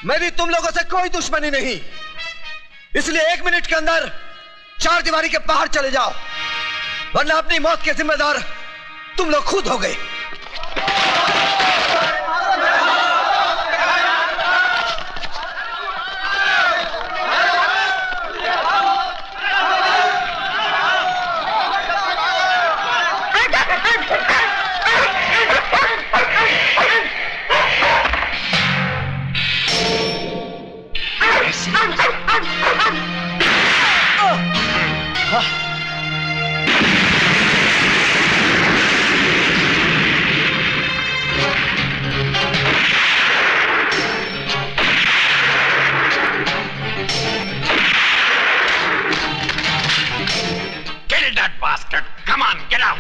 मेरी तुम लोगों से कोई दुश्मनी नहीं, इसलिए 1 मिनट के अंदर 4 दीवारी के बाहर चले जाओ, वरना अपनी मौत के जिम्मेदार तुम लोग खुद हो गए। Come on, get out!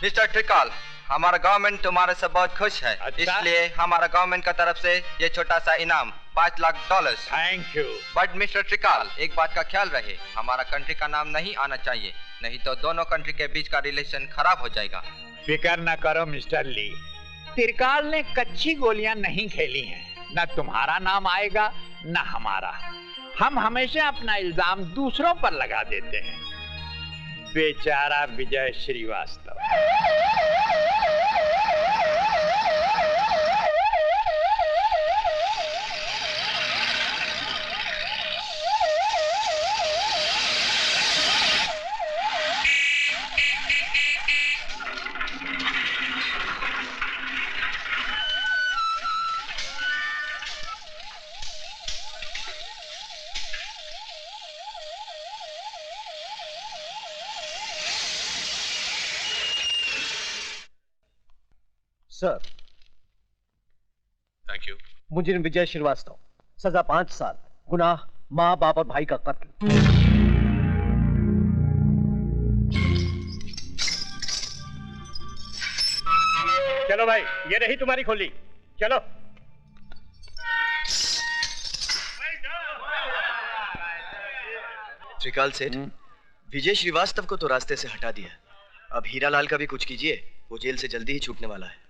Mister ट्रिकाल, हमारा गवर्नमेंट तुम्हारे से बहुत खुश है। अच्छा? इसलिए हमारा गवर्नमेंट का तरफ से ये छोटा सा इनाम $5 lakh. Thank you. But mister ट्रिकाल, एक बात का ख्याल रहे, हमारा कंट्री का नाम नहीं आना चाहिए, नहीं तो दोनों कंट्री के बीच का रिलेशन खराब हो जाएगा। फिक्र न करो मिस्टर ली, त्रिकाल ने कच्ची गोलियां नहीं खेली हैं। न तुम्हारा नाम आएगा न हमारा। हम हमेशा अपना इल्जाम दूसरों पर लगा देते हैं। बेचारा Vijay Shrivastava. Sir. Thank you. मुंजीर विजय श्रीवास्तव, सजा 5 साल, गुनाह माँ बाप और भाई का कत्ल। चलो भाई, ये रही तुम्हारी खोली, चलो। त्रिकाल सेठ, विजय श्रीवास्तव को तो रास्ते से हटा दिया, अब हीरालाल का भी कुछ कीजिए, वो जेल से जल्दी ही छूटने वाला है।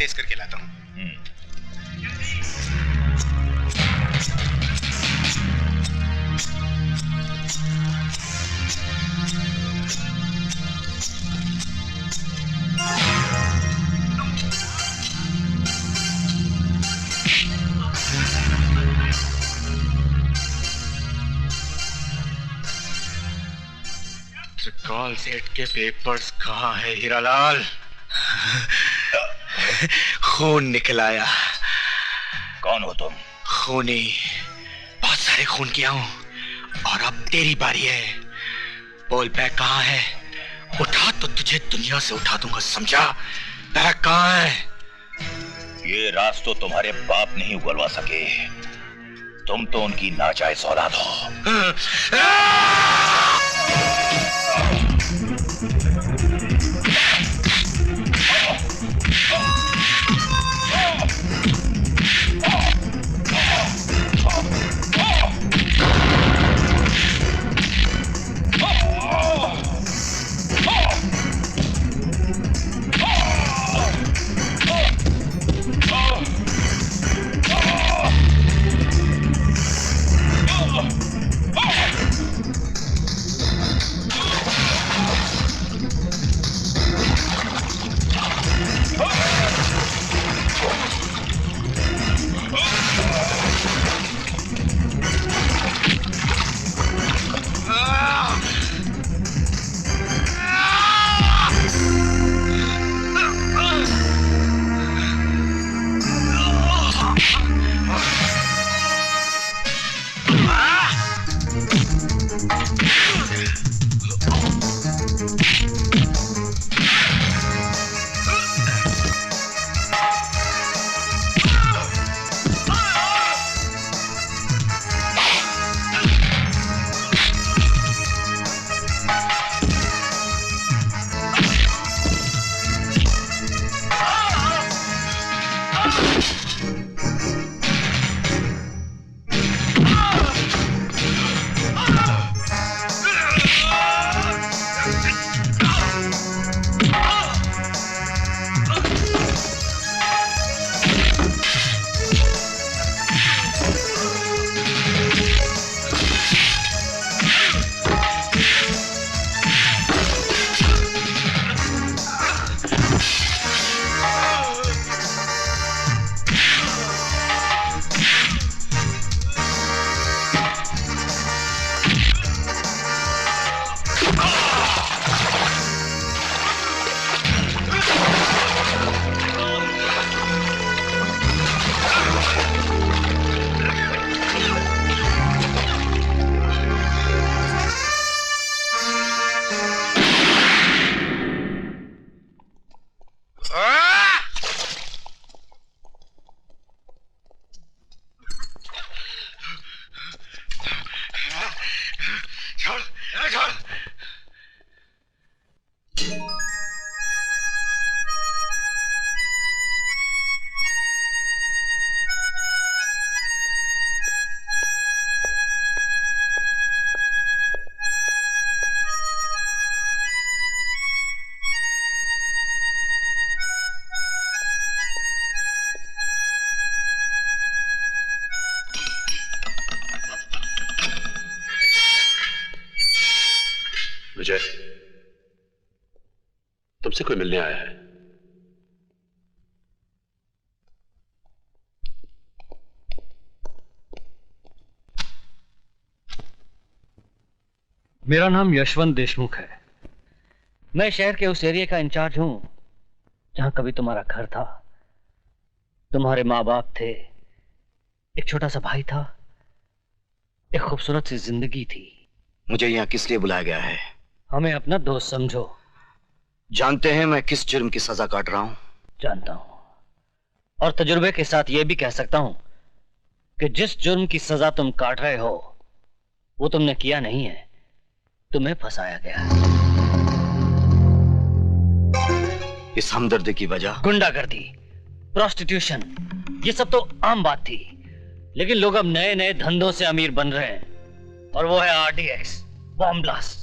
तेज करके लाता हूँ। त्रिकाल सेठ के पेपर्स कहाँ है हीरालाल? खून निकल आया। कौन हो तुम? खूनी, बहुत सारे खून किया हूं और अब तेरी बारी है। बोल बैग कहाँ है? उठा तो तुझे दुनिया से उठा दूंगा, समझा? बैग कहाँ है? ये राज तो तुम्हारे बाप नहीं उगलवा सके। तुम तो उनकी नाजायज औलाद हो। विजय, तुमसे कोई मिलने आया है। मेरा नाम यशवंत देशमुख है। मैं शहर के उस एरिया का इंचार्ज हूं जहां कभी तुम्हारा घर था, तुम्हारे माँ बाप थे, एक छोटा सा भाई था, एक खूबसूरत सी जिंदगी थी। मुझे यहाँ किस लिए बुलाया गया है? हमें अपना दोस्त समझो। जानते हैं मैं किस जुर्म की सजा काट रहा हूँ? जानता हूं, और तजुर्बे के साथ यह भी कह सकता हूं कि जिस जुर्म की सजा तुम काट रहे हो वो तुमने किया नहीं है, तुम्हें फंसाया गया है। इस हमदर्दी की वजह? गुंडागर्दी, प्रोस्टिट्यूशन, ये सब तो आम बात थी, लेकिन लोग अब नए नए धंधों से अमीर बन रहे हैं, और वो है RDX, बॉम्ब ब्लास्ट,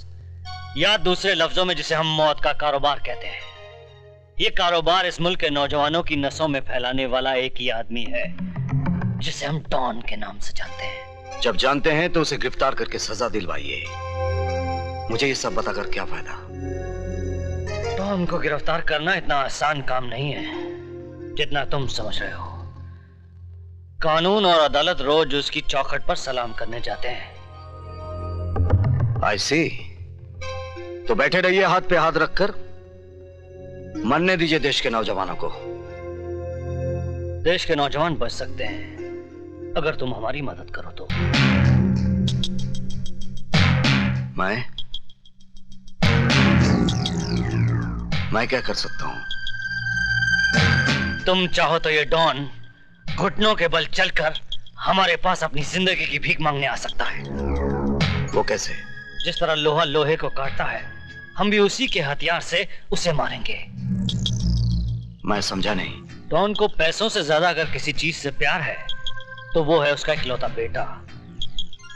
या दूसरे लफ्जों में जिसे हम मौत का कारोबार कहते हैं। ये कारोबार इस मुल्क के नौजवानों की नसों में फैलाने वाला एक ही आदमी है, जिसे हम डॉन के नाम से जानते हैं। जब जानते हैं तो उसे गिरफ्तार करके सजा दिलवाइए। मुझे ये सब बताकर क्या फायदा? डॉन को गिरफ्तार करना इतना आसान काम नहीं है जितना तुम समझ रहे हो। कानून और अदालत रोज उसकी चौखट पर सलाम करने जाते हैं। I see। तो बैठे रहिए हाथ पे हाथ रखकर, मरने दीजिए देश के नौजवानों को। देश के नौजवान बच सकते हैं अगर तुम हमारी मदद करो तो। मैं क्या कर सकता हूं? तुम चाहो तो ये डॉन घुटनों के बल चलकर हमारे पास अपनी जिंदगी की भीख मांगने आ सकता है। वो कैसे? जिस तरह लोहा लोहे को काटता है, हम भी उसी के हथियार से उसे मारेंगे। मैं समझा नहीं। डॉन को पैसों से ज्यादा अगर किसी चीज से प्यार है तो वो है उसका इकलौता बेटा।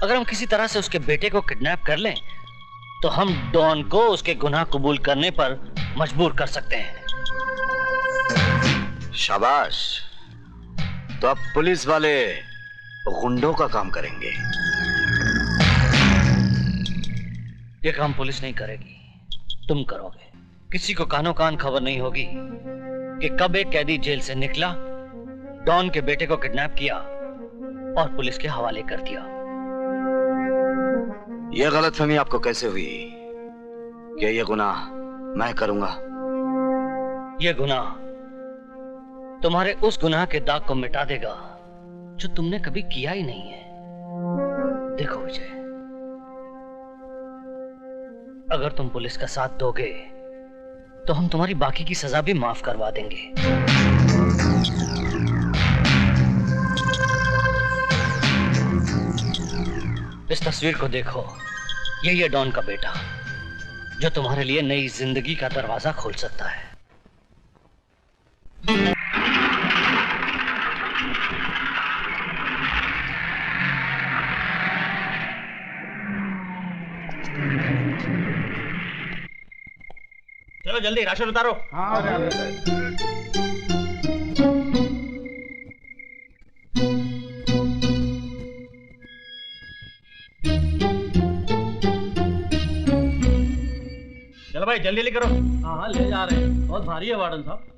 अगर हम किसी तरह से उसके बेटे को किडनैप कर लें तो हम डॉन को उसके गुनाह कबूल करने पर मजबूर कर सकते हैं। शाबाश। तो अब पुलिस वाले गुंडों का काम करेंगे। ये काम पुलिस नहीं करेगी, तुम करोगे। किसी को कानो कान खबर नहीं होगी कि कब एक कैदी जेल से निकला, डॉन के बेटे को किडनैप किया और पुलिस के हवाले कर दिया। यह गलतफहमी आपको कैसे हुई कि यह गुनाह मैं करूंगा? यह गुनाह तुम्हारे उस गुनाह के दाग को मिटा देगा जो तुमने कभी किया ही नहीं है। देखो विजय, अगर तुम पुलिस का साथ दोगे तो हम तुम्हारी बाकी की सजा भी माफ करवा देंगे। इस तस्वीर को देखो, यही है डॉन का बेटा जो तुम्हारे लिए नई जिंदगी का दरवाजा खोल सकता है। चलो जल्दी राशन उतारो। चलो भाई जल्दी करो। हाँ ले जा रहे हैं, बहुत भारी है वार्डन साहब।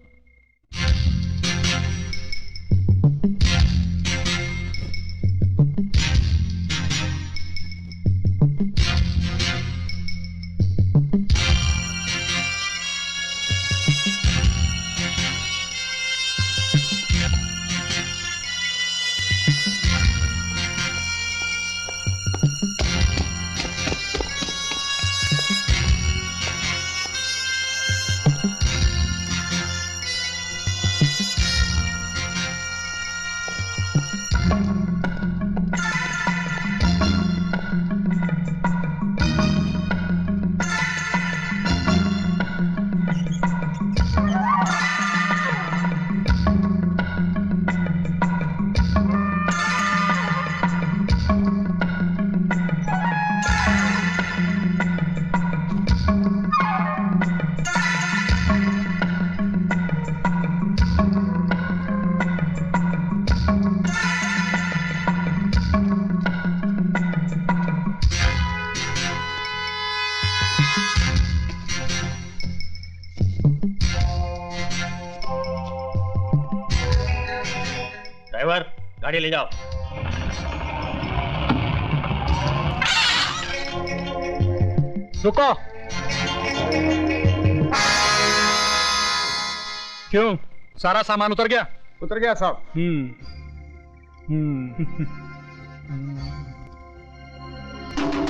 ड्राइवर गाड़ी ले जाओ। रुको। क्यों, सारा सामान उतर गया? उतर गया साहब।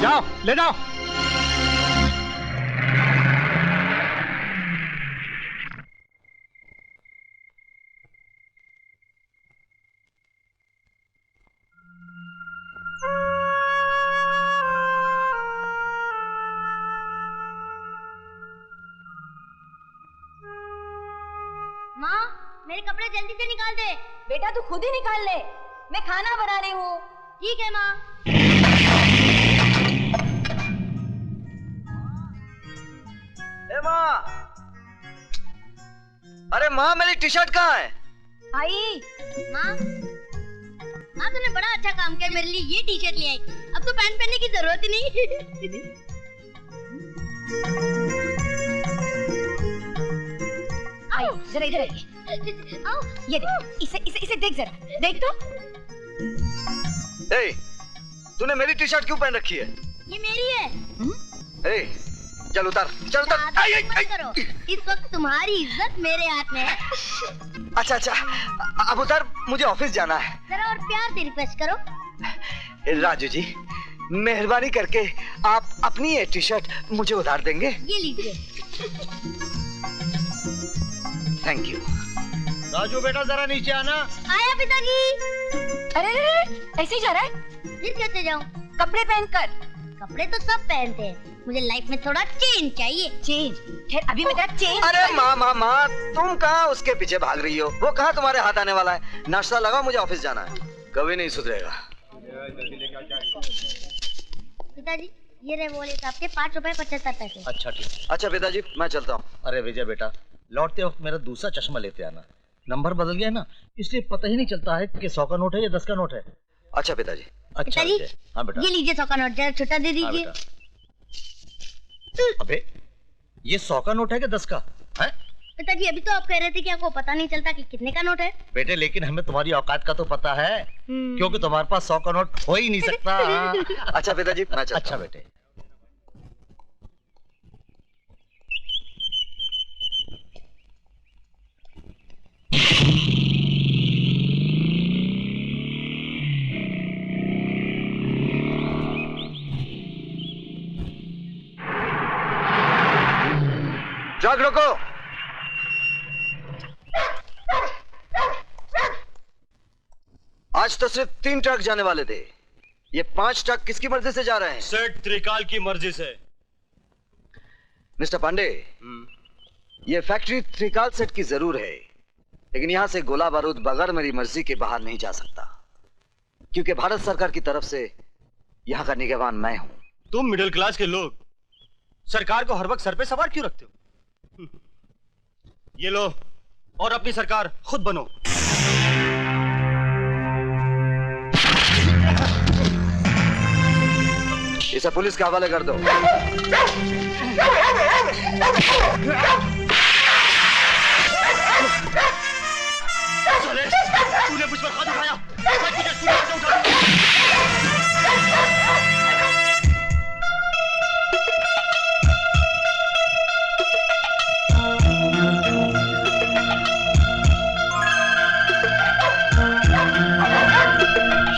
जाओ ले जाओ। माँ, मेरे कपड़े जल्दी से निकाल दे। बेटा तू खुद ही निकाल ले, मैं खाना बना रही हूँ। ठीक है माँ। ए माँ, अरे माँ, मेरी टी शर्ट कहाँ है? आई माँ, माँ तूने बड़ा अच्छा काम किया, मेरे लिए ये टी शर्ट ले आई। अब तो पैंट पहनने की जरूरत ही नहीं। आई जरा इधर आइए। आओ, ये देख, इसे देख जरा, देख तो। ए, तूने मेरी टी शर्ट क्यों पहन रखी है? ये मेरी है। ए, चल उतार, चल उतार। मत करो, इस वक्त तुम्हारी इज्जत मेरे हाथ में है। अच्छा अच्छा, अब उतार, मुझे ऑफिस जाना है। जरा और प्यार से रिक्वेस्ट करो। राजू जी, मेहरबानी करके आप अपनी ये टी शर्ट मुझे उधार देंगे? ये लीजिए। Thank you. राजू बेटा जरा नीचे आना। आया पिताजी। अरे ऐसे ही जा रहा है? फिर कैसे जाऊँ? कपड़े पहनकर। कपड़े तो सब पहनते हैं, मुझे लाइफ में थोड़ा चेंज चाहिए। चेंज? खैर अभी मैं तेरा चेंज। अरे माँ, तुम कहाँ उसके पीछे भाग रही हो? वो कहाँ तुम्हारे हाथ आने वाला है? नाश्ता लगाओ, मुझे ऑफिस जाना है। कभी नहीं सुधरेगा। पिताजी, ये रहे वॉलेट आपके, 5 रुपए 75 पैसे। अच्छा ठीक। अच्छा पिताजी, मैं चलता हूँ। अरे विजय बेटा, लौटते वक्त मेरा दूसरा चश्मा लेते आना। नंबर बदल गया ना, इसलिए पता ही नहीं चलता है कि 100 का नोट है या 10 का नोट है। अच्छा पिताजी। अच्छा पिताजी, विजय। हाँ बेटा। ये लीजिए 100 का नोट, जरा छोटा दे हाँ दीजिए। बेटा। अबे ये 100 का नोट है कि 10 का है? पिताजी, अभी तो आप कह रहे थे कि आपको पता नहीं चलता कि कितने का नोट है। बेटे लेकिन हमें तुम्हारी औकात का तो पता है, क्योंकि तुम्हारे पास 100 का नोट हो ही नहीं सकता। अच्छा पिताजी, मैं चलता हूँ। अच्छा बेटे। ट्रक रोको। आज तो सिर्फ 3 ट्रक जाने वाले थे, ये 5 ट्रक किसकी मर्जी से जा रहे हैं? सेठ त्रिकाल की मर्जी से। मिस्टर पांडे, ये फैक्ट्री त्रिकाल सेठ की जरूर है, लेकिन यहां से गोला बारूद बगैर मेरी मर्जी के बाहर नहीं जा सकता, क्योंकि भारत सरकार की तरफ से यहां का निगरान मैं हूं। तुम मिडिल क्लास के लोग सरकार को हर वक्त सर पे सवार क्यों रखते हो? ये लो, और अपनी सरकार खुद बनो। इसे पुलिस के हवाले कर दो। तूने मुझ पर हाथ उठाया, उठा।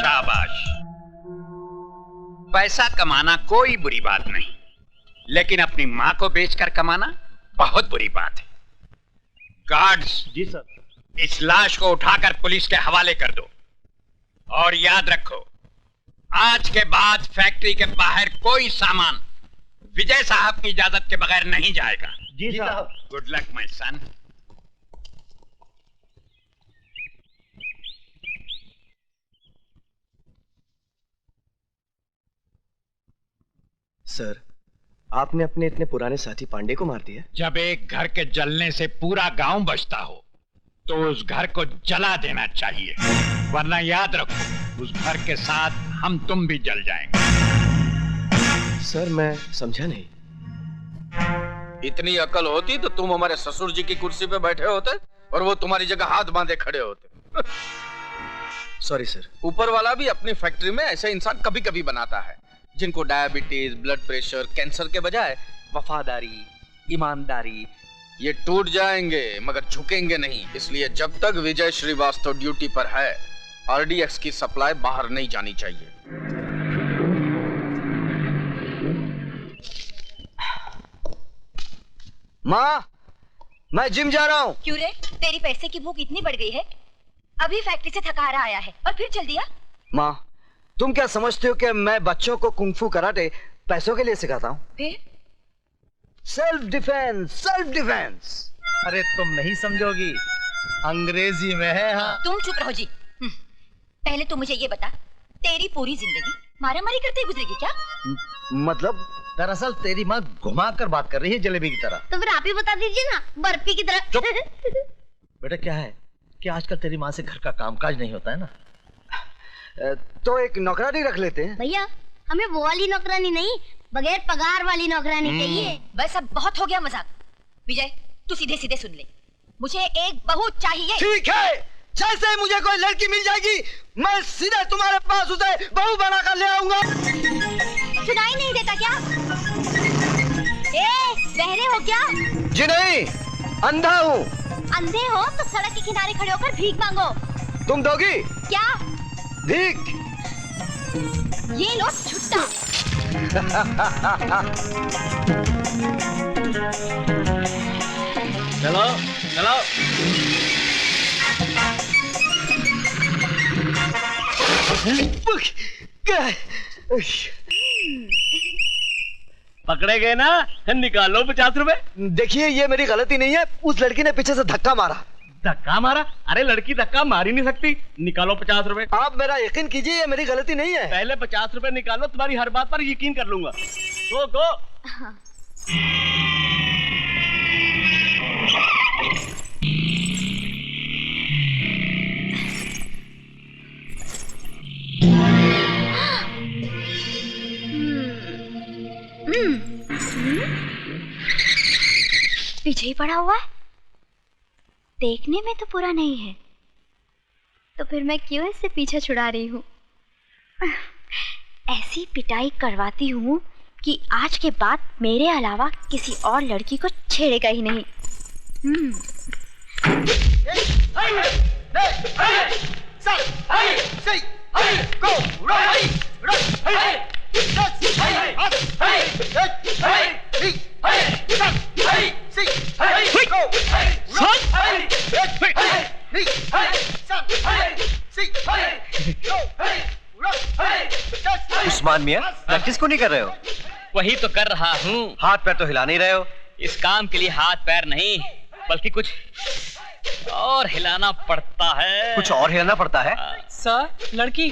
शाबाश। पैसा कमाना कोई बुरी बात नहीं, लेकिन अपनी मां को बेचकर कमाना बहुत बुरी बात है। गार्ड्स, जी सर। इस लाश को उठाकर पुलिस के हवाले कर दो, और याद रखो, आज के बाद फैक्ट्री के बाहर कोई सामान विजय साहब की इजाजत के बगैर नहीं जाएगा। जी साहब। Good luck my son. Sir, आपने अपने इतने पुराने साथी पांडे को मार दिया? जब एक घर के जलने से पूरा गांव बचता हो तो उस घर को जला देना चाहिए, वरना याद रखो उस घर के साथ हम तुम भी जल जाएंगे। सर, मैं समझा नहीं। इतनी अकल होती तो तुम हमारे ससुर जी की कुर्सी पे बैठे होते और वो तुम्हारी जगह हाथ बांधे खड़े होते। Sorry sir. ऊपर वाला भी अपनी फैक्ट्री में ऐसे इंसान कभी कभी बनाता है, जिनको डायबिटीज, ब्लड प्रेशर, कैंसर के बजाय वफादारी, ईमानदारी, ये टूट जाएंगे मगर झुकेंगे नहीं। इसलिए जब तक विजय श्रीवास्तव ड्यूटी पर है, आरडीएक्स की सप्लाई बाहर नहीं जानी चाहिए। माँ, मैं जिम जा रहा हूँ। क्यों रे, तेरी पैसे की भूख इतनी बढ़ गई है? अभी फैक्ट्री से थका हारा आया है और फिर चल दिया? माँ, तुम क्या समझते हो कि मैं बच्चों को कुंफू कराटे पैसों के लिए सिखाता हूँ? फिर सेल्फ डिफेंस, सेल्फ डिफेंस। अरे तुम नहीं समझोगी, अंग्रेजी में है। हाँ। तुम चुप रहो जी। पहले तो मुझे ये बता, तेरी पूरी जिंदगी मारामारी करते गुजरेगी क्या? मतलब? दरअसल तेरी माँ घुमा कर बात कर रही है जलेबी की तरह। तो फिर आप ही बता दीजिए ना, बर्फी की तरह। बेटा क्या है कि आजकल तेरी माँ से घर का कामकाज नहीं होता है ना। तो एक नौकरानी रख लेते हैं। भैया हमें वो वाली नौकरानी नहीं, बगैर पगार वाली नौकरानी चाहिए। बस अब बहुत हो गया मजाक। विजय तू सीधे सीधे सुन ले, मुझे एक बहू चाहिए। ठीक है, जैसे मुझे कोई लड़की मिल जाएगी मैं सीधे तुम्हारे पास उसे बहू बना कर ले आऊंगा। सुनाई नहीं देता क्या? बहरे हो क्या? जी नहीं, अंधा हूँ। अंधे हो तो सड़क के किनारे खड़े होकर भीख मांगो। तुम दोगी क्या? भीख? ये लो छुट्टा। चलो चलो। पकड़े गए ना, निकालो 50 रुपए। देखिए ये मेरी गलती नहीं है, उस लड़की ने पीछे से धक्का मारा। धक्का मारा? अरे लड़की धक्का मार ही नहीं सकती। निकालो 50 रुपए। आप मेरा यकीन कीजिए, ये मेरी गलती नहीं है। पहले 50 रुपए निकालो, तुम्हारी हर बात पर यकीन कर लूंगा। गो गो। पीछे ही पड़ा हुआ है, देखने में तो पूरा नहीं है, तो फिर मैं क्यों इससे पीछा छुड़ा रही हूँ? ऐसी पिटाई करवाती हूँ कि आज के बाद मेरे अलावा किसी और लड़की को छेड़ेगा ही नहीं। उस्मान मियां, प्रैक्टिस को नहीं कर रहे हो? वही तो कर रहा हूँ। हाथ पैर तो हिला नहीं रहे हो। इस काम के लिए हाथ पैर नहीं, बल्कि कुछ और हिलाना पड़ता है। कुछ और हिलाना पड़ता है? सर, लड़की।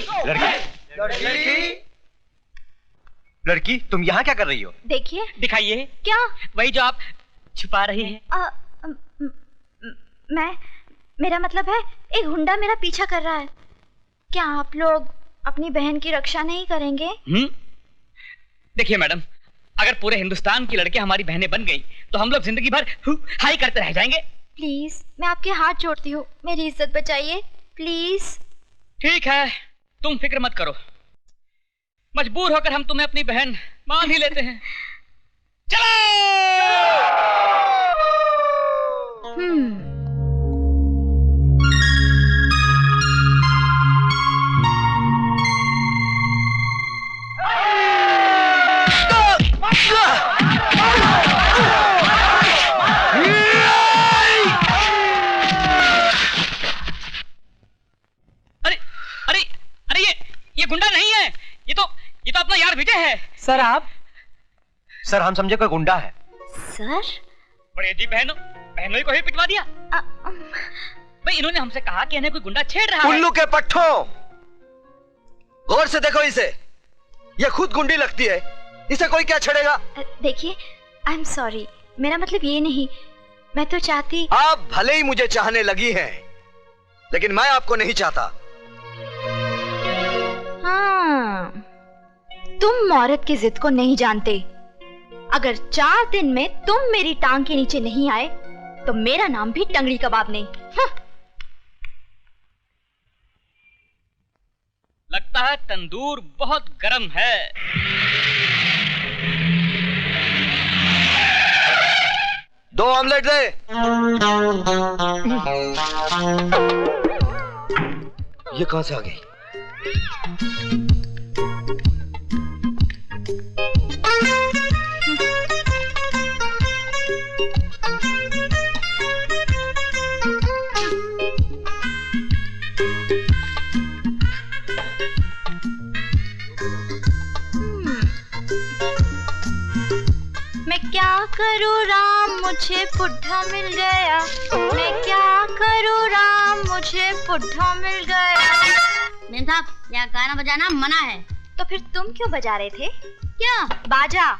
लड़की, तुम यहाँ क्या कर रही हो? देखिए। दिखाइए। क्या? वही जो आप छुपा रही हैं। मेरा मतलब है एक गुंडा मेरा पीछा कर रहा है। क्या आप लोग अपनी बहन की रक्षा नहीं करेंगे? देखिए मैडम, अगर पूरे हिंदुस्तान की लड़कियां हमारी बहनें बन गई तो हम लोग जिंदगी भर हाई करते रह जाएंगे। प्लीज, मैं आपके हाथ जोड़ती हूँ, मेरी इज्जत बचाइए प्लीज। ठीक है, तुम फिक्र मत करो, मजबूर होकर हम तुम्हें अपनी बहन मान ही लेते हैं। चलो। ये गुंडा नहीं है, ये तो अपना यार विजय है। सर आप? सर हम समझे कोई गुंडा है। सर? बड़े जी, बहनों को ही पिटवा दिया। भाई इन्होंने हमसे कहा कि इन्हें कोई गुंडा छेड़ रहा है। उल्लू के पट्टों, गौर से देखो इसे, ये खुद गुंडी लगती है, इसे कोई क्या छेड़ेगा? देखिए, आई एम सॉरी, मेरा मतलब ये नहीं, मैं तो चाहती। आप भले ही मुझे चाहने लगी हैं, लेकिन मैं आपको नहीं चाहता। हाँ, तुम औरत की जिद को नहीं जानते। अगर 4 दिन में तुम मेरी टांग के नीचे नहीं आए तो मेरा नाम भी टंगड़ी कबाब नहीं। हाँ। लगता है तंदूर बहुत गर्म है। दो ऑमलेट दे। ये कहां से आ गई? मैं क्या करूँ राम, मुझे बुढ़ा मिल गया। मैं क्या करूँ राम, मुझे बुढ़ा मिल गया। मेम साहब, यहाँ गाना बजाना मना है। तो फिर तुम क्यों बजा रहे थे? क्या बाजा?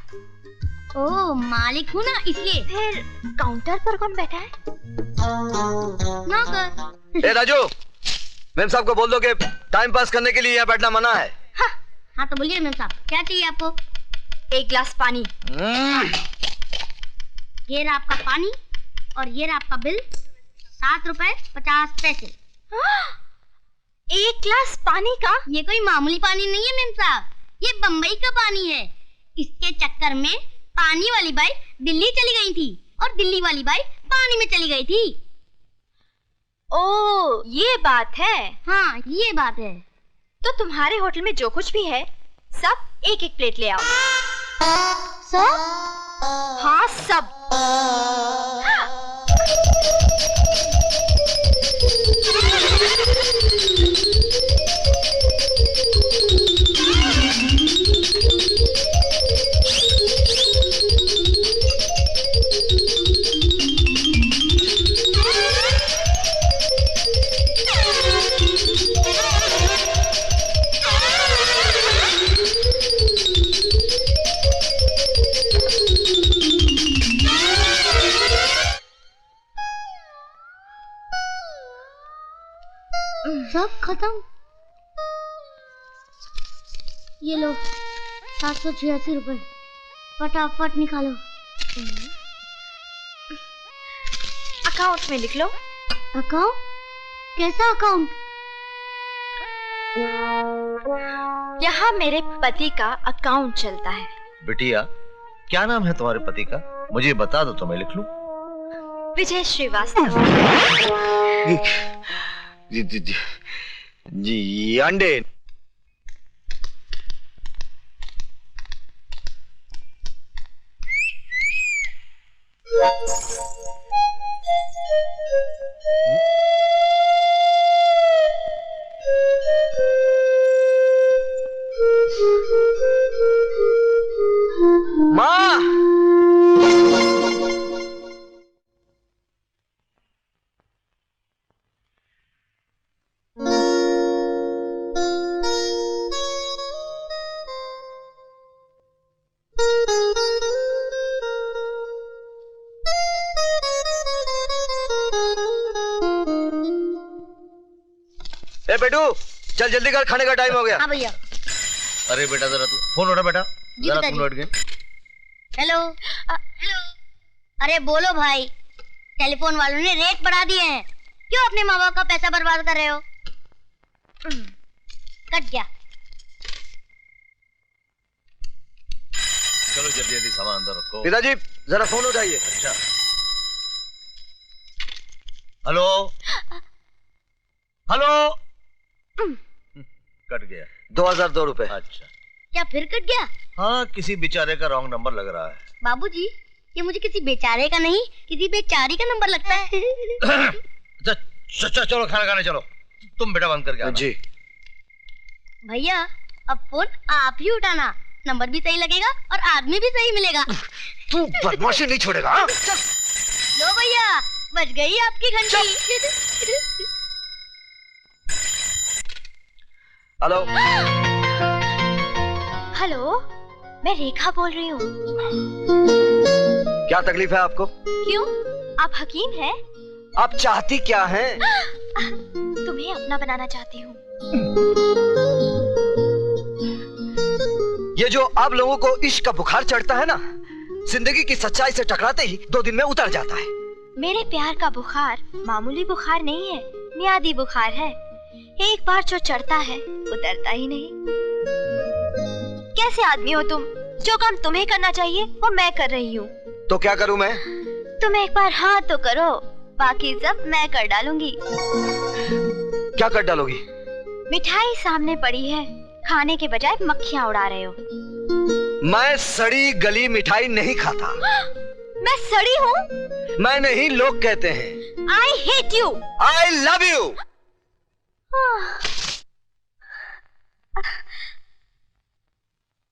ओ, मालिक हूँ ना इसलिए। फिर काउंटर पर कौन बैठा है? ना कर। ए राजू, मेम साहब को बोल दो कि टाइम पास करने के लिए यहाँ बैठना मना है। हाँ तो बोलिए मेम साहब, क्या चाहिए आपको? एक गिलास पानी। ये रहा आपका पानी और ये रहा आपका बिल, 7 रुपए 50 पैसे। एक गिलास पानी का? ये कोई मामूली पानी नहीं है मेम साहब, ये बम्बई का पानी है। इसके चक्कर में पानी वाली बाई दिल्ली चली गई थी और दिल्ली वाली बाई पानी में चली गई थी। ओ, ये बात है। हाँ ये बात है। तो तुम्हारे होटल में जो कुछ भी है सब एक एक प्लेट ले आओ। सब? हाँ सब। सब खत्म? ये लो 786 रुपए, फटाफट निकालो। अकाउंट में लिख लो। अकाउंट? कैसा अकाउंट? यहाँ मेरे पति का अकाउंट चलता है। बिटिया, क्या नाम है तुम्हारे पति का? मुझे बता दो तो मैं लिख लूं। विजय श्रीवास्तव। जी अंडे। माँ, ए बेटू, चल जल्दी कर, खाने का टाइम हो गया। हाँ भैया। अरे बेटा जरा तू फोन उठा बेटा, जी जरा पिताजी। तुम लौट गए। Hello hello. अरे बोलो भाई, टेलीफोन वालों ने रेट बढ़ा दिए हैं, क्यों अपने माँ बाप का पैसा बर्बाद कर रहे हो? कट गया। चलो जल्दी जल्दी सामान अंदर रखो। पिताजी जरा फोन उठाइए। अच्छा, हेलो हेलो। कट गया। 2002 रुपए। अच्छा, क्या फिर कट गया? हाँ किसी बेचारे का रॉन्ग नंबर लग रहा है। बाबूजी, ये मुझे किसी बेचारे का नहीं, किसी बेचारी का नंबर लगता है। चलो खाना खाने चलो। तुम बेटा बंद करके आना। जी भैया, अब फोन आप ही उठाना, नंबर भी सही लगेगा और आदमी भी सही मिलेगा। तू बदमाशी नहीं छोड़ेगा। हाँ? लो भैया, बज गई आपकी घंटी। हेलो हेलो, मैं रेखा बोल रही हूँ। क्या तकलीफ है आपको? क्यों, आप हकीम हैं? आप चाहती क्या हैं? तुम्हें अपना बनाना चाहती हूँ। ये जो आप लोगों को इश्क का बुखार चढ़ता है ना, जिंदगी की सच्चाई से टकराते ही 2 दिन में उतर जाता है। मेरे प्यार का बुखार मामूली बुखार नहीं है, मियादी बुखार है। एक बार जो चढ़ता है उतरता ही नहीं। कैसे आदमी हो तुम? जो काम तुम्हें करना चाहिए वो मैं कर रही हूँ। तो क्या करूं मैं? तुम एक बार हाँ तो करो, बाकी सब मैं कर डालूंगी। क्या कर डालोगी? मिठाई सामने पड़ी है, खाने के बजाय मक्खियाँ उड़ा रहे हो। मैं सड़ी गली मिठाई नहीं खाता। मैं सड़ी हूँ? मैं नहीं, लोग कहते हैं। I hate you. I love you.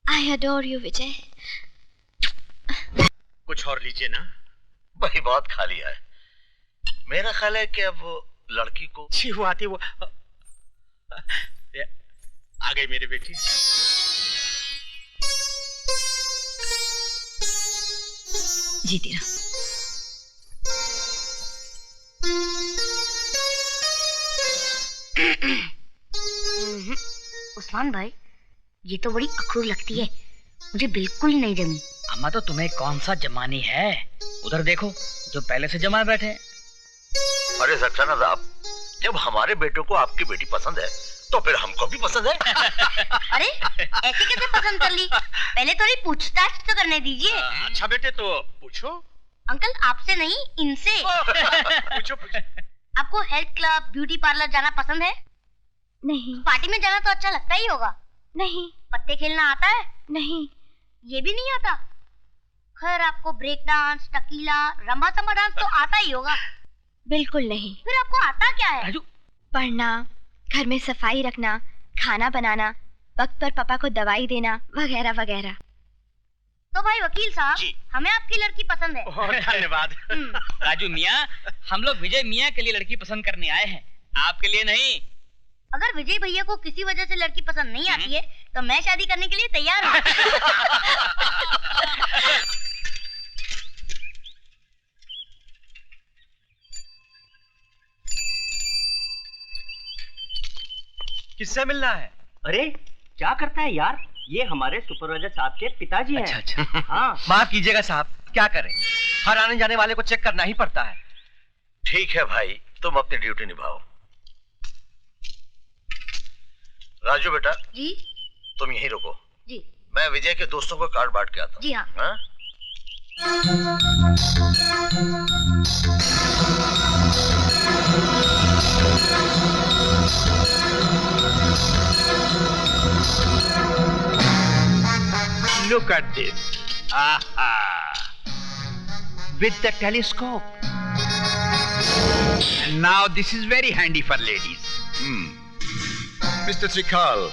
I adore you, विजय। कुछ और लीजिए ना। भाई बहुत खा लिया है। मेरा ख्याल है कि अब लड़की को छी वो आती वो आ गई मेरी बेटी। जीती रहो। उस्मान भाई, ये तो बड़ी अखरू लगती है, मुझे बिल्कुल नहीं जमी। अम्मा तो तुम्हें कौन सा जमानी है, उधर देखो जो पहले से जमा बैठे हैं। अरे सक्सेना साहब, जब हमारे बेटे को आपकी बेटी पसंद है तो फिर हमको भी पसंद है। अरे ऐसे कैसे पसंद कर ली? पहले थोड़ी पूछताछ तो करने दीजिए। अच्छा बेटे तो पूछो। अंकल आपसे नहीं, इनसे। पूछो पूछो। आपको हेल्थ क्लब, ब्यूटी पार्लर जाना पसंद है? नहीं। पार्टी में जाना तो अच्छा लगता ही होगा। नहीं। पत्ते खेलना आता है? नहीं। ये भी नहीं आता? खैर आपको break dance, tequila, rumba samba dance तो आता ही होगा। बिल्कुल नहीं। फिर आपको आता क्या है? पढ़ना, घर में सफाई रखना, खाना बनाना, वक्त पर पापा को दवाई देना, वगैरह वगैरह। तो भाई वकील साहब, हमें आपकी लड़की पसंद है। धन्यवाद। राजू मियाँ, हम लोग विजय मियाँ के लिए लड़की पसंद करने आए हैं, आपके लिए नहीं। अगर विजय भैया को किसी वजह से लड़की पसंद नहीं आती है तो मैं शादी करने के लिए तैयार हूँ। किससे मिलना है? अरे क्या करता है यार, ये हमारे सुपरवाइजर साहब के पिताजी हैं। अच्छा अच्छा। हाँ। माफ कीजिएगा साहब, क्या करें, हर आने जाने वाले को चेक करना ही पड़ता है। ठीक है भाई, तुम अपनी ड्यूटी निभाओ। राजू बेटा जी। तुम यहीं रुको जी। मैं विजय के दोस्तों को कार्ड बांट के आता हूँ। जी हाँ। हाँ? Look at this. Aha. With the telescope. And now this is very handy for ladies. Mister त्रिकाल,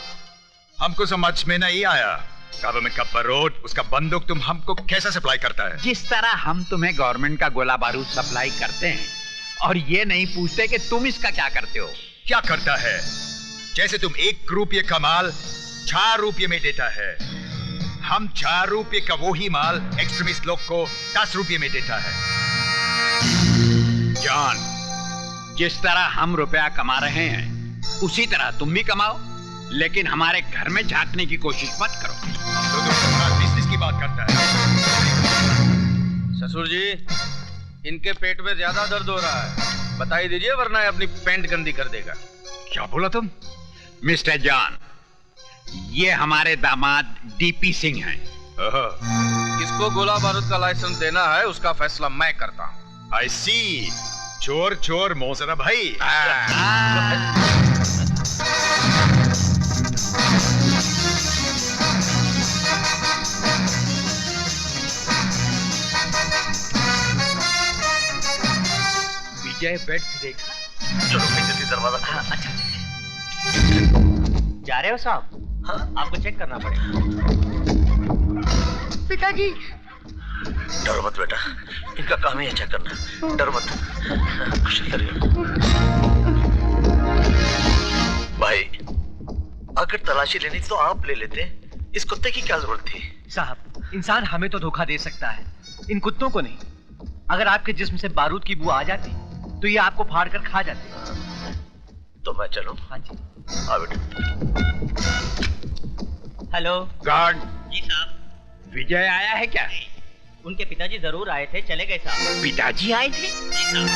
हमको समझ में नहीं आया, गवर्नमेंट का बारूद, उसका बंदूक तुम हमको कैसे सप्लाई करता है? जिस तरह हम तुम्हें गवर्नमेंट का गोला बारूद सप्लाई करते हैं और ये नहीं पूछते कि तुम इसका क्या करते हो। क्या करता है? जैसे तुम 1 रुपये का माल 4 रुपये में देता है, हम 4 रुपये का वही माल एक्सट्रीमिस्ट लोग को 10 रुपये में देता है। जॉन, जिस तरह हम रुपया कमा रहे हैं उसी तरह तुम भी कमाओ, लेकिन हमारे घर में झांकने की कोशिश मत करो। तो तुम बिजनेस की बात करता है। ससुर जी, इनके पेट में ज्यादा दर्द हो रहा है, बताई दीजिए वरना ये अपनी पैंट गंदी कर देगा। क्या बोला तुम? मिस्टर जॉन, ये हमारे दामाद डीपी सिंह हैं। किसको गोला बारूद का लाइसेंस देना है उसका फैसला मैं करता हूँ। आई सी, चोर चोर मोसरा भाई। विजय बेड से देखा। चलो मैं जल्दी दरवाजा खोलो। अच्छा। जा रहे हो साहब? हाँ? आपको चेक करना पड़ेगा। पिताजी। डरो मत बेटा, इनका काम ही अच्छा करना, डरो मत। कुछ नहीं करेगा भाई। अगर तलाशी लेनी तो आप ले लेते, इस कुत्ते की क्या जरूरत थी? साहब, इंसान हमें तो धोखा दे सकता है, इन कुत्तों को नहीं। अगर आपके जिस्म से बारूद की बू आ जाती तो ये आपको फाड़ कर खा जाते। तो मैं चलूं? हाँ जी। हाँ बेटा। Hello guard. जी साहब। विजय आया है क्या? उनके पिताजी जरूर आए थे, चले गए साहब। पिताजी आए थे? जी साहब।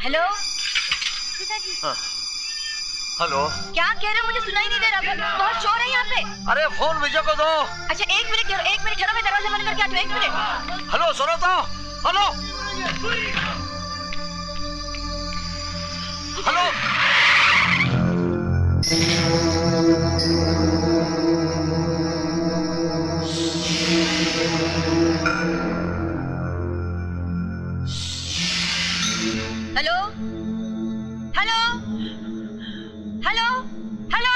हेलो। हाँ। हेलो। क्या कह रहे हो? मुझे सुनाई नहीं दे रहा, बहुत शोर है यहाँ पे। अरे फोन विजय को दो। अच्छा एक मिनट ठहरो, मैं दरवाजा बंद करके आती हूँ, 1 मिनट। हेलो सुनो तो। Hello hello. Hello hello hello hello.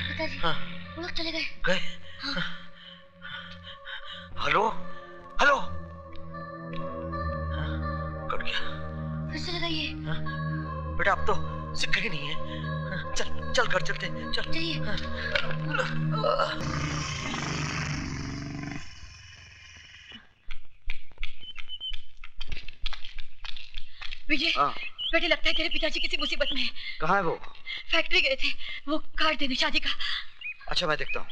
पिताजी वो लोग चले गए। Hello hello. कट गया। फिर से लगाइए। बेटा अब तो सिक्का ही नहीं है। चल चल घर चलते। चल चलिए। विजय, बेटे लगता है तेरे पिताजी किसी मुसीबत में है। कहाँ है वो? फैक्ट्री गए थे, वो कार्ड देने शादी का। अच्छा मैं देखता हूँ।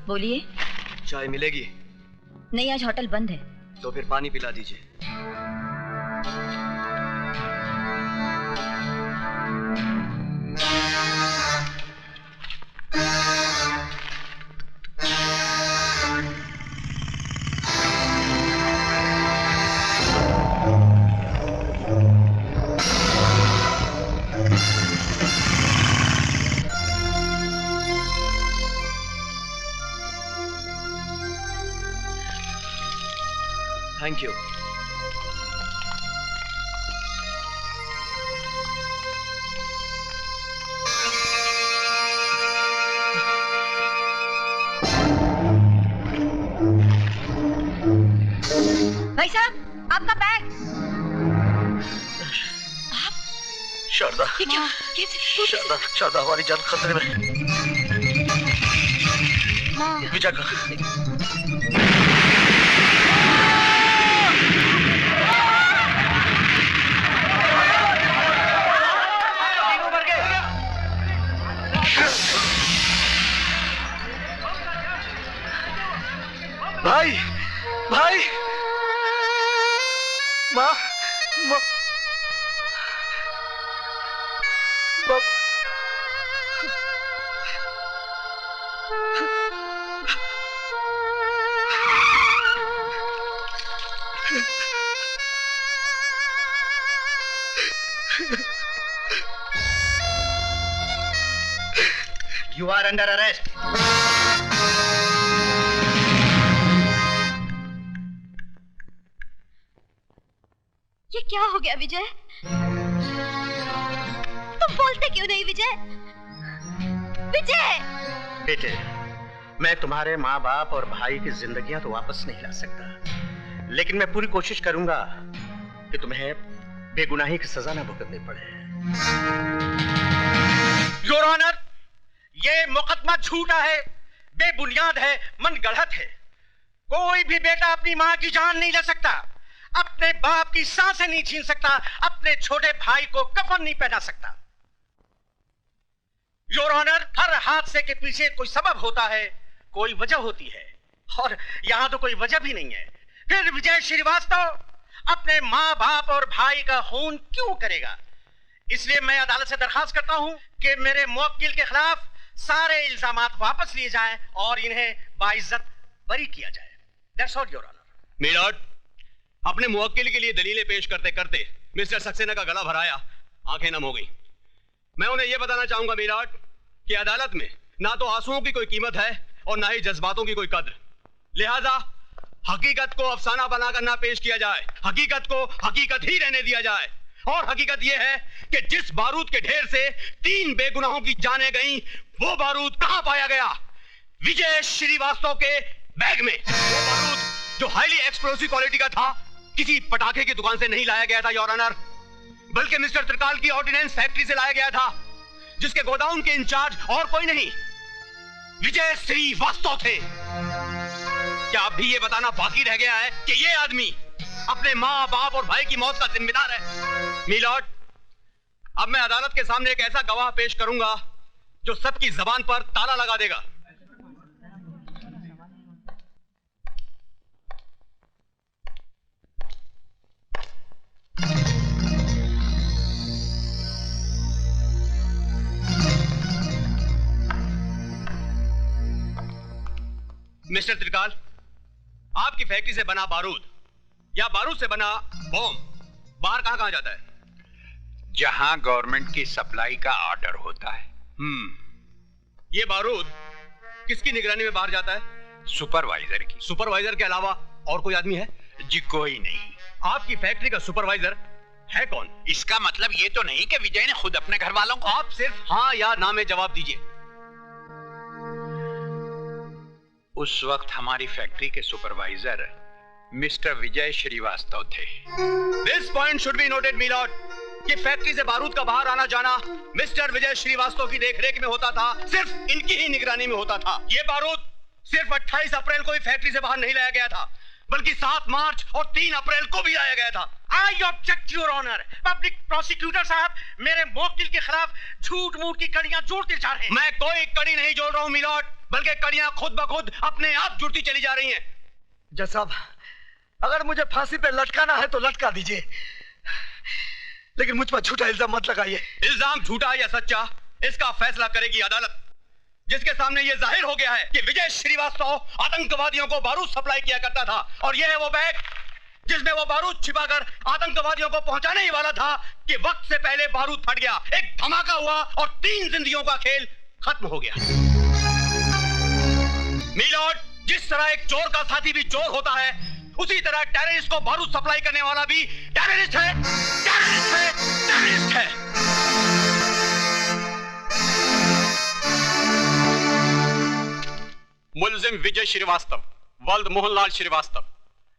बोलिए। चाय मिलेगी? नहीं, आज होटल बंद है। तो फिर पानी पिला दीजिए। Thank you. भाई साहब, आपका बैग। आप? शारदा। ये क्या? शारदा हमारी जान खतरे में। विजय का भाई भाई माँ You are under arrest. ये क्या हो गया विजय? तुम बोलते क्यों नहीं विजय? विजय! बेटे, मैं तुम्हारे माँ बाप और भाई की जिंदगियां तो वापस नहीं ला सकता, लेकिन मैं पूरी कोशिश करूंगा कि तुम्हें बेगुनाही की सजा न भुगतनी पड़े। योर ऑनर, ये मुकदमा झूठा है, बेबुनियाद है, मन गढ़ंत है। कोई भी बेटा अपनी माँ की जान नहीं ले सकता, अपने बाप की सांसें नहीं छीन सकता, अपने छोटे भाई को कफन नहीं पहना सकता। योर ऑनर, हर हादसे के पीछे कोई सबब होता है, कोई वजह होती है, और यहां तो कोई वजह भी नहीं है। फिर विजय श्रीवास्तव अपने माँ बाप और भाई का खून क्यों करेगा? इसलिए मैं अदालत से दरखास्त करता हूं कि मेरे मुवक्किल के खिलाफ सारे इल्जामात वापस लिए जाएं और इन्हें बाइज्जत बरी किया जाए। That's all, Your Honor. मीराट, अपने मुवक्किल के लिए दलीलें पेश करते करते मिस्टर सक्सेना का गला भराया, आंखें नम हो गई। मैं उन्हें यह बताना चाहूंगा मीराट कि अदालत में ना तो आंसुओं की कोई कीमत है और ना ही जज्बातों की कोई कद्र। लिहाजा हकीकत को अफसाना बनाकर ना पेश किया जाए, हकीकत को हकीकत ही रहने दिया जाए। और हकीकत यह है कि जिस बारूद के ढेर से 3 बेगुनाहों की जानें गईं, वो बारूद कहां पाया गया? विजय श्रीवास्तव के बैग में। वो बारूद जो हाईली एक्सप्लोसिव क्वालिटी का था, किसी पटाखे की दुकान से नहीं लाया गया था योर ऑनर, बल्कि मिस्टर त्रिकाल की ऑर्डिनेंस फैक्ट्री से लाया गया था, जिसके गोडाउन के इंचार्ज और कोई नहीं, विजय श्रीवास्तव थे। क्या अब भी ये बताना बाकी रह गया है कि ये आदमी अपने माँ बाप और भाई की मौत का जिम्मेदार है? मिलॉर्ड, अब मैं अदालत के सामने एक ऐसा गवाह पेश करूंगा जो सबकी जबान पर ताला लगा देगा। मिस्टर त्रिकाल, आपकी फैक्ट्री से बना बारूद या बारूद से बना बॉम्ब बाहर कहां कहां जाता है? जहां गवर्नमेंट की सप्लाई का ऑर्डर होता है। ये बारूद किसकी निगरानी में बाहर जाता है? सुपरवाइजर की। सुपरवाइजर के अलावा और कोई आदमी है? जी कोई नहीं। आपकी फैक्ट्री का सुपरवाइजर है कौन? इसका मतलब ये तो नहीं कि विजय ने खुद अपने घर वालों को। आप सिर्फ हाँ या ना में जवाब दीजिए। उस वक्त हमारी फैक्ट्री के सुपरवाइजर मिस्टर विजय श्रीवास्तव थे। This point should be noted milord कि फैक्ट्री से बारूद का बाहर आना जाना मिस्टर विजय श्रीवास्तव की देखरेख में होता था, सिर्फ इनकी ही निगरानी में होता था। ये बारूद सिर्फ 28 अप्रैल को ही फैक्ट्री से बाहर नहीं लाया गया था, बल्कि 7 मार्च और 3 अप्रैल को भी लाया गया था। I object your honour. Public prosecutor साहब मेरे मुवक्किल के खिलाफ झूठ मूठ की कड़ियां जोड़ते जा रहे हैं। मैं कोई कड़ी नहीं जोड़ रहा हूं मिलॉर्ड, बल्कि कड़ियां खुद ब खुद अपने आप जुड़ती चली जा रही हैं। जज साहब, अगर मुझे फांसी पे लटकाना है तो लटका दीजिए, लेकिन मुझ पर झूठा इल्जाम मत लगाइए। इल्जाम झूठा या सच्चा, इसका फैसला करेगी अदालत, जिसके सामने यह जाहिर हो गया है कि विजय श्रीवास्तव आतंकवादियों को बारूद सप्लाई किया करता था, और यह है वो बैग जिसमें वो बारूद छिपाकर आतंकवादियों को पहुंचाने ही वाला था कि वक्त से पहले बारूद फट गया, एक धमाका हुआ और 3 जिंदगियों का खेल खत्म हो गया। मिलॉर्ड, जिस तरह एक चोर का साथी भी चोर होता है, उसी तरह टेररिस्ट को बारूद सप्लाई करने वाला भी टेररिस्ट है, टेररिस्ट है, टेररिस्ट है। मुलजिम विजय श्रीवास्तव, वल्द मोहनलाल श्रीवास्तव,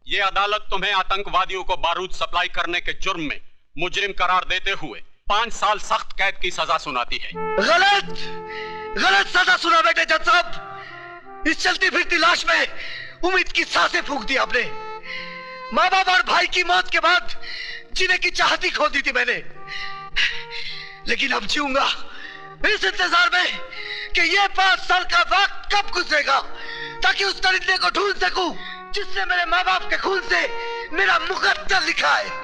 ये अदालत तुम्हें आतंकवादियों को बारूद सप्लाई करने के जुर्म में मुजरिम करार देते हुए 5 साल सख्त कैद की सजा सुनाती है। गलत, गलत सजा सुना बेटे जज साहब। इस चलती फिरती लाश में उम्मीद की सांसें फूंक दी आपने। माँ बाप और भाई की मौत के बाद जीने की चाहती खो दी थी मैंने, लेकिन अब जीऊंगा इस इंतजार में कि ये 5 साल का वक्त कब गुजरेगा, ताकि उस दरिंदे को ढूंढ सकूं जिसने मेरे माँ बाप के खून से मेरा मुकद्दर लिखा है।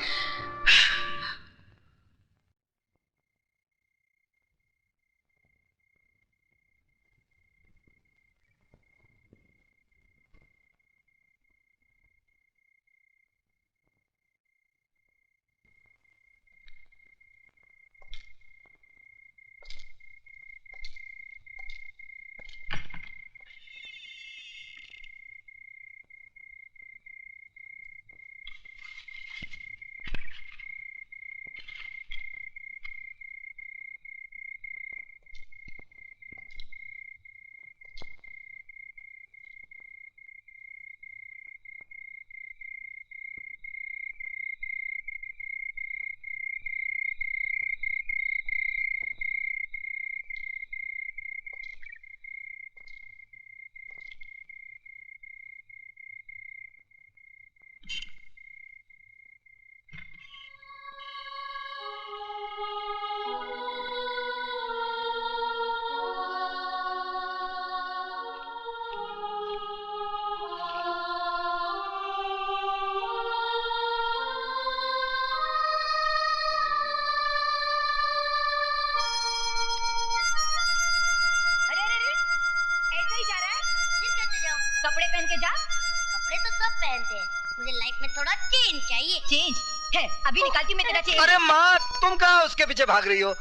कपड़े पहन के जा। कपड़े तो सब पहनते हैं, मुझे लाइफ में थोड़ा चेंज चाहिए। चेंज है, अभी निकालती मैं तेरा चेंज। अरे माँ, तुम कहाँ उसके पीछे भाग रही हो?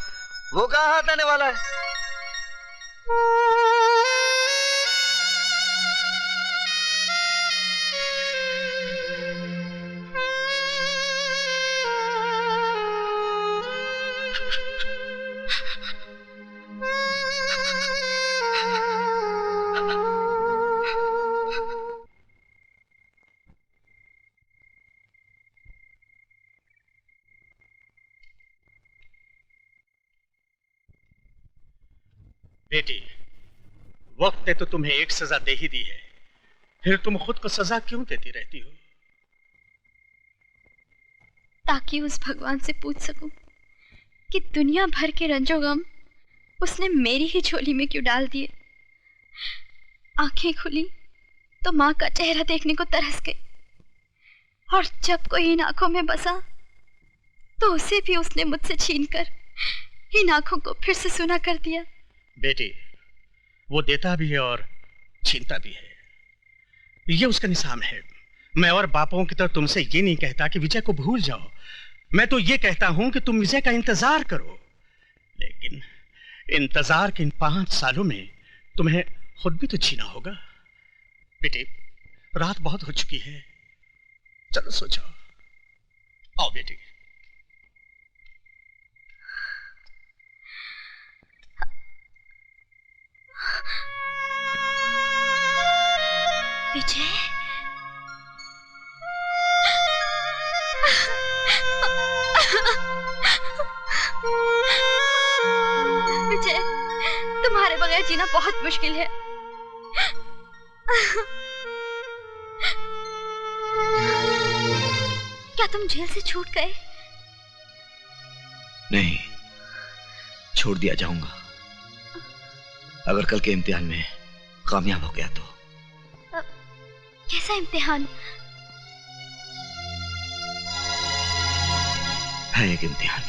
वो कहाँ हाथ आने वाला है? बेटी, वक्त ने तो तुम्हें एक सजा दे ही दी है, फिर तुम खुद को सजा क्यों देती रहती हो? ताकि उस भगवान से पूछ सकूं कि दुनिया भर के रंजो गम उसने मेरी ही झोली में क्यों डाल दिए। आंखें खुली तो माँ का चेहरा देखने को तरस गई, और जब कोई इन आंखों में बसा तो उसे भी उसने मुझसे छीनकर इन आंखों को फिर से सुना कर दिया। बेटी, वो देता भी है और छीनता भी है, ये उसका निशान है। मैं और बापों की तरह तुमसे ये नहीं कहता कि विजय को भूल जाओ, मैं तो ये कहता हूं कि तुम विजय का इंतजार करो। लेकिन इंतजार के इन 5 सालों में तुम्हें खुद भी तो जीना होगा। बेटी, रात बहुत हो चुकी है, चलो सो जाओ। आओ बेटी। विजय, विजय, तुम्हारे बगैर जीना बहुत मुश्किल है। क्या तुम जेल से छूट गए? नहीं, छोड़ दिया जाऊंगा अगर कल के इम्तिहान में कामयाब हो गया तो। कैसा इम्तिहान? है एक इम्तिहान।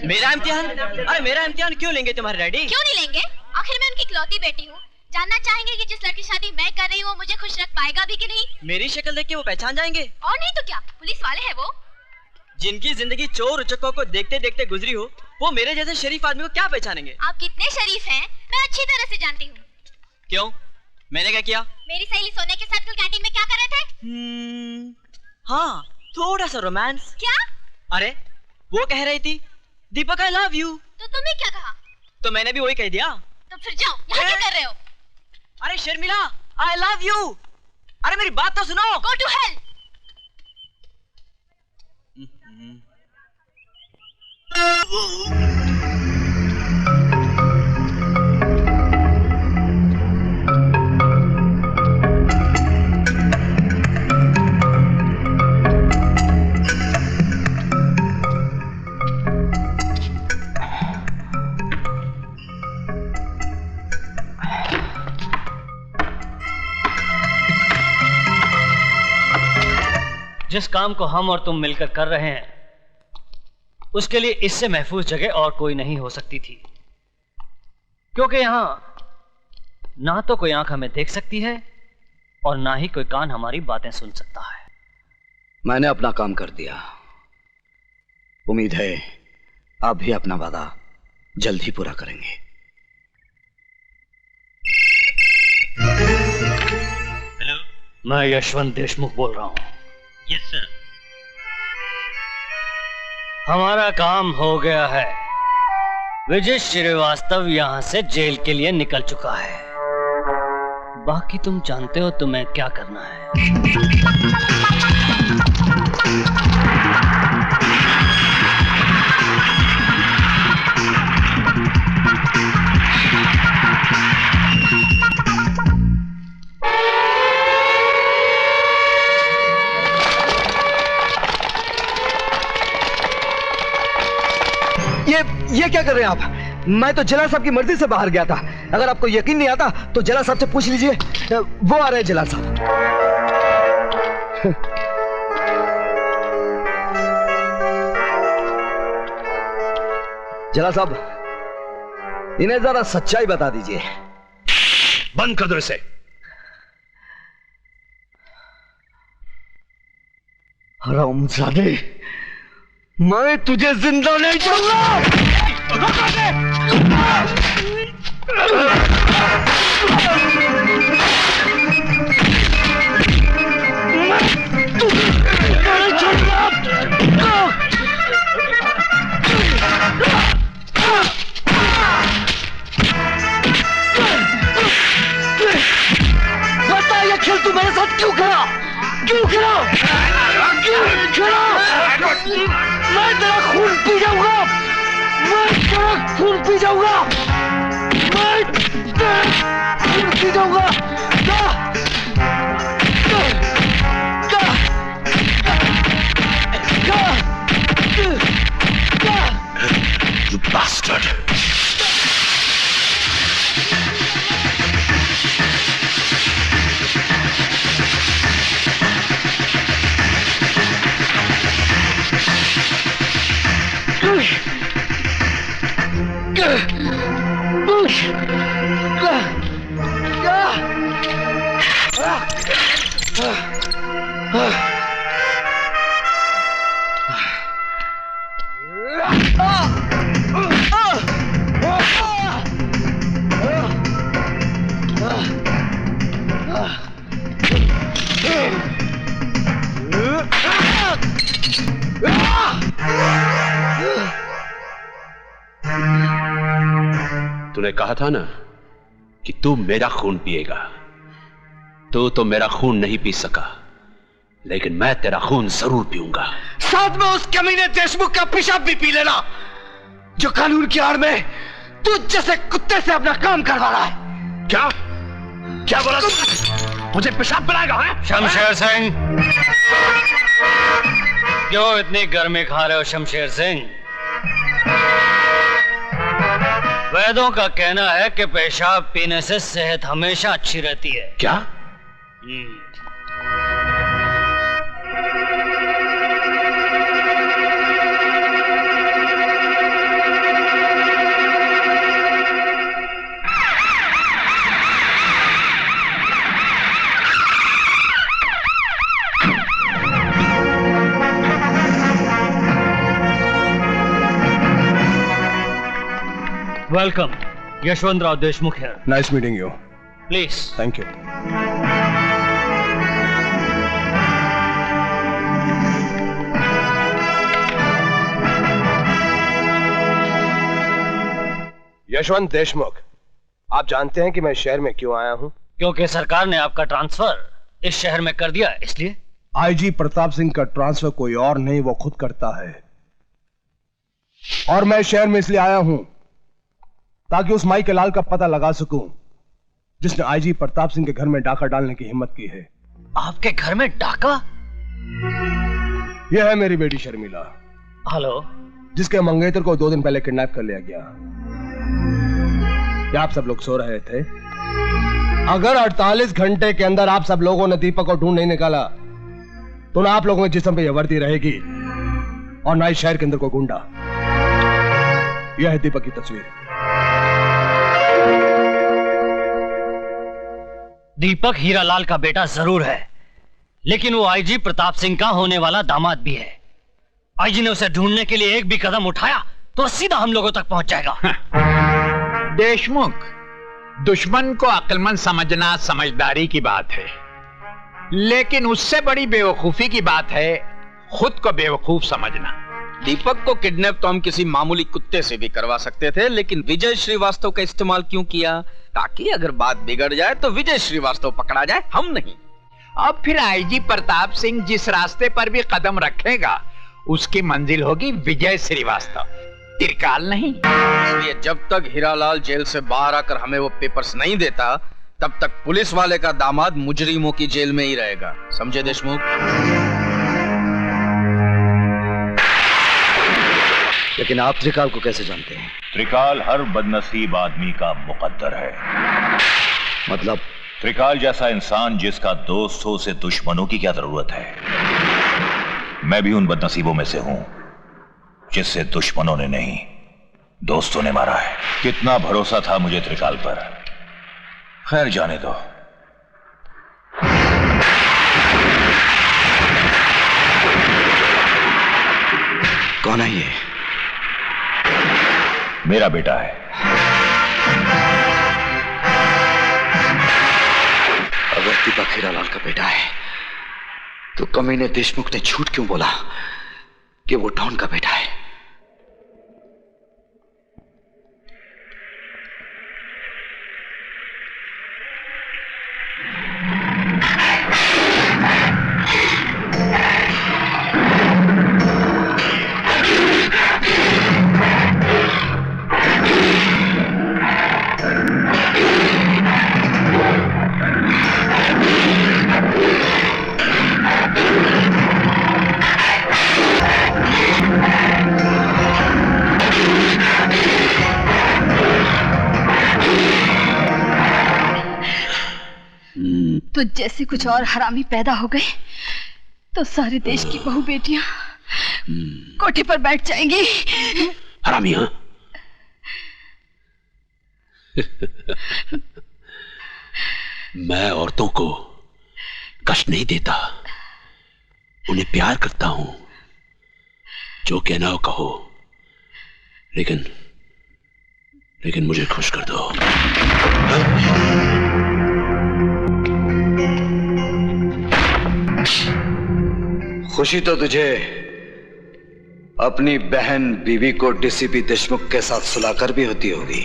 मेरा इम्तिहान? अरे मेरा इम्तिहान क्यों लेंगे तुम्हारे डैडी? क्यों नहीं लेंगे? आखिर मैं उनकी इकलौती बेटी हूँ। जानना चाहेंगे कि जिस लड़की शादी मैं कर रही हूँ वो मुझे खुश रख पाएगा भी कि नहीं? मेरी शक्ल देख के वो पहचान जाएंगे। और नहीं तो क्या, पुलिस वाले हैं वो। जिनकी जिंदगी चोर उचक्कों को देखते देखते गुजरी हो, वो मेरे जैसे शरीफ आदमी को क्या पहचानेंगे? आप कितने शरीफ हैं मैं अच्छी तरह से जानती हूँ। क्यों, मैंने क्या किया? मेरी सहेली सोने के साथ कल कैंटीन में क्या कर रहे थे? हाँ, थोड़ा सा रोमांस। क्या? अरे वो कह रही थी दीपक आई लव यू। तो तुमने क्या कहा? तो मैंने भी वही कह दिया। तो फिर जाओ, यहाँ क्या कर रहे हो? अरे शर्मिला, आई लव यू। अरे मेरी बात तो सुनो। Go to hell। जिस काम को हम और तुम मिलकर कर रहे हैं उसके लिए इससे महफूज जगह और कोई नहीं हो सकती थी, क्योंकि यहां ना तो कोई आंख हमें देख सकती है और ना ही कोई कान हमारी बातें सुन सकता है। मैंने अपना काम कर दिया, उम्मीद है आप भी अपना वादा जल्द ही पूरा करेंगे। हेलो, मैं यशवंत देशमुख बोल रहा हूं। Yes sir. हमारा काम हो गया है। विजय श्रीवास्तव यहां से जेल के लिए निकल चुका है। बाकी तुम जानते हो तुम्हें क्या करना है। ये क्या कर रहे हैं आप? मैं तो जलाल साहब की मर्जी से बाहर गया था। अगर आपको यकीन नहीं आता तो जलाल साहब से पूछ लीजिए, वो आ रहे हैं जलाल साहब। जलाल साहब, इन्हें जरा सच्चाई बता दीजिए। बंद कर दो इसे। हरामजादे, मैं तुझे जिंदा नहीं छोड़ूंगा। बता, ये खेल तू मेरे साथ क्यों खेला? क्यों खेला? क्यों खेला? मैं तेरा खून पी जाऊंगा। मैं तेरा खून पी जाऊंगा। You bastard! तूने कहा था ना कि तू मेरा खून पिएगा। तू तो मेरा खून नहीं पी सका, लेकिन मैं तेरा खून जरूर पीऊंगा। साथ में उस कमीने देशमुख का पेशाब भी पी लेना, जो कानून की आड़ में तू जैसे कुत्ते से अपना काम करवा रहा है। क्या क्या बोला तू? मुझे पेशाब पिलाएगा? है शमशेर सिंह, क्यों इतनी गर्मी खा रहे हो शमशेर सिंह? वैद्यों का कहना है कि पेशाब पीने से सेहत हमेशा अच्छी रहती है। क्या? वेलकम, यशवंतराव देशमुख है। Nice meeting you. Please. Thank you. Yashwant Deshmukh, आप जानते हैं कि मैं शहर में क्यों आया हूं? क्योंकि सरकार ने आपका ट्रांसफर इस शहर में कर दिया, इसलिए। आईजी प्रताप सिंह का ट्रांसफर कोई और नहीं, वो खुद करता है। और मैं शहर में इसलिए आया हूं ताकि उस माई के लाल का पता लगा सकूं जिसने आईजी प्रताप सिंह के घर में डाका डालने की हिम्मत की है। आपके घर में डाका? यह है मेरी बेटी शर्मिला। हेलो। जिसके मंगेतर को 2 दिन पहले किडनैप कर लिया गया। क्या आप सब लोग सो रहे थे? अगर 48 घंटे के अंदर आप सब लोगों ने दीपक को ढूंढ नहीं निकाला तो ना आप लोगों के जिस्म पे यह वर्दी रहेगी और ना ही शहर के अंदर कोई गुंडा। यह है दीपक की तस्वीर। दीपक हीरालाल का बेटा जरूर है, लेकिन वो आईजी प्रताप सिंह का होने वाला दामाद भी है। आईजी ने उसे ढूंढने के लिए एक भी कदम उठाया तो सीधा हम लोगों तक पहुंच जाएगा। देशमुख, दुश्मन को अक्लमंद समझना समझदारी की बात है, लेकिन उससे बड़ी बेवकूफी की बात है खुद को बेवकूफ समझना। दीपक को किडनैप तो हम किसी मामूली कुत्ते से भी करवा सकते थे, लेकिन विजय श्रीवास्तव का इस्तेमाल क्यों किया? ताकि अगर बात बिगड़ जाए तो विजय श्रीवास्तव पकड़ा जाए, हम नहीं। अब फिर आईजी प्रताप सिंह जिस रास्ते पर भी कदम रखेगा उसकी मंजिल होगी विजय श्रीवास्तव, त्रिकाल नहीं। इसलिए जब तक हीरालाल जेल से बाहर आकर हमें वो पेपर्स नहीं देता, तब तक पुलिस वाले का दामाद मुजरिमों की जेल में ही रहेगा। समझे देशमुख? लेकिन आप त्रिकाल को कैसे जानते हैं? त्रिकाल हर बदनसीब आदमी का मुकद्दर है। मतलब? त्रिकाल जैसा इंसान जिसका दोस्त हो उसे दुश्मनों की क्या जरूरत है। मैं भी उन बदनसीबों में से हूं जिससे दुश्मनों ने नहीं, दोस्तों ने मारा है। कितना भरोसा था मुझे त्रिकाल पर। खैर जाने दो। कौन है ये? मेरा बेटा है। अगर दीपक हीरालाल का बेटा है तो कमीने देशमुख ने झूठ क्यों बोला कि वो डॉन का बेटा है? तुझ जैसे कुछ और हरामी पैदा हो गए तो सारे देश की बहू बेटियां कोठे पर बैठ जाएंगी। हरामी? हाँ, मैं औरतों को कष्ट नहीं देता, उन्हें प्यार करता हूं। जो कहना हो कहो, लेकिन मुझे खुश कर दो। खुशी तो तुझे अपनी बहन बीवी को डीसीपी देशमुख के साथ सुलाकर भी होती होगी।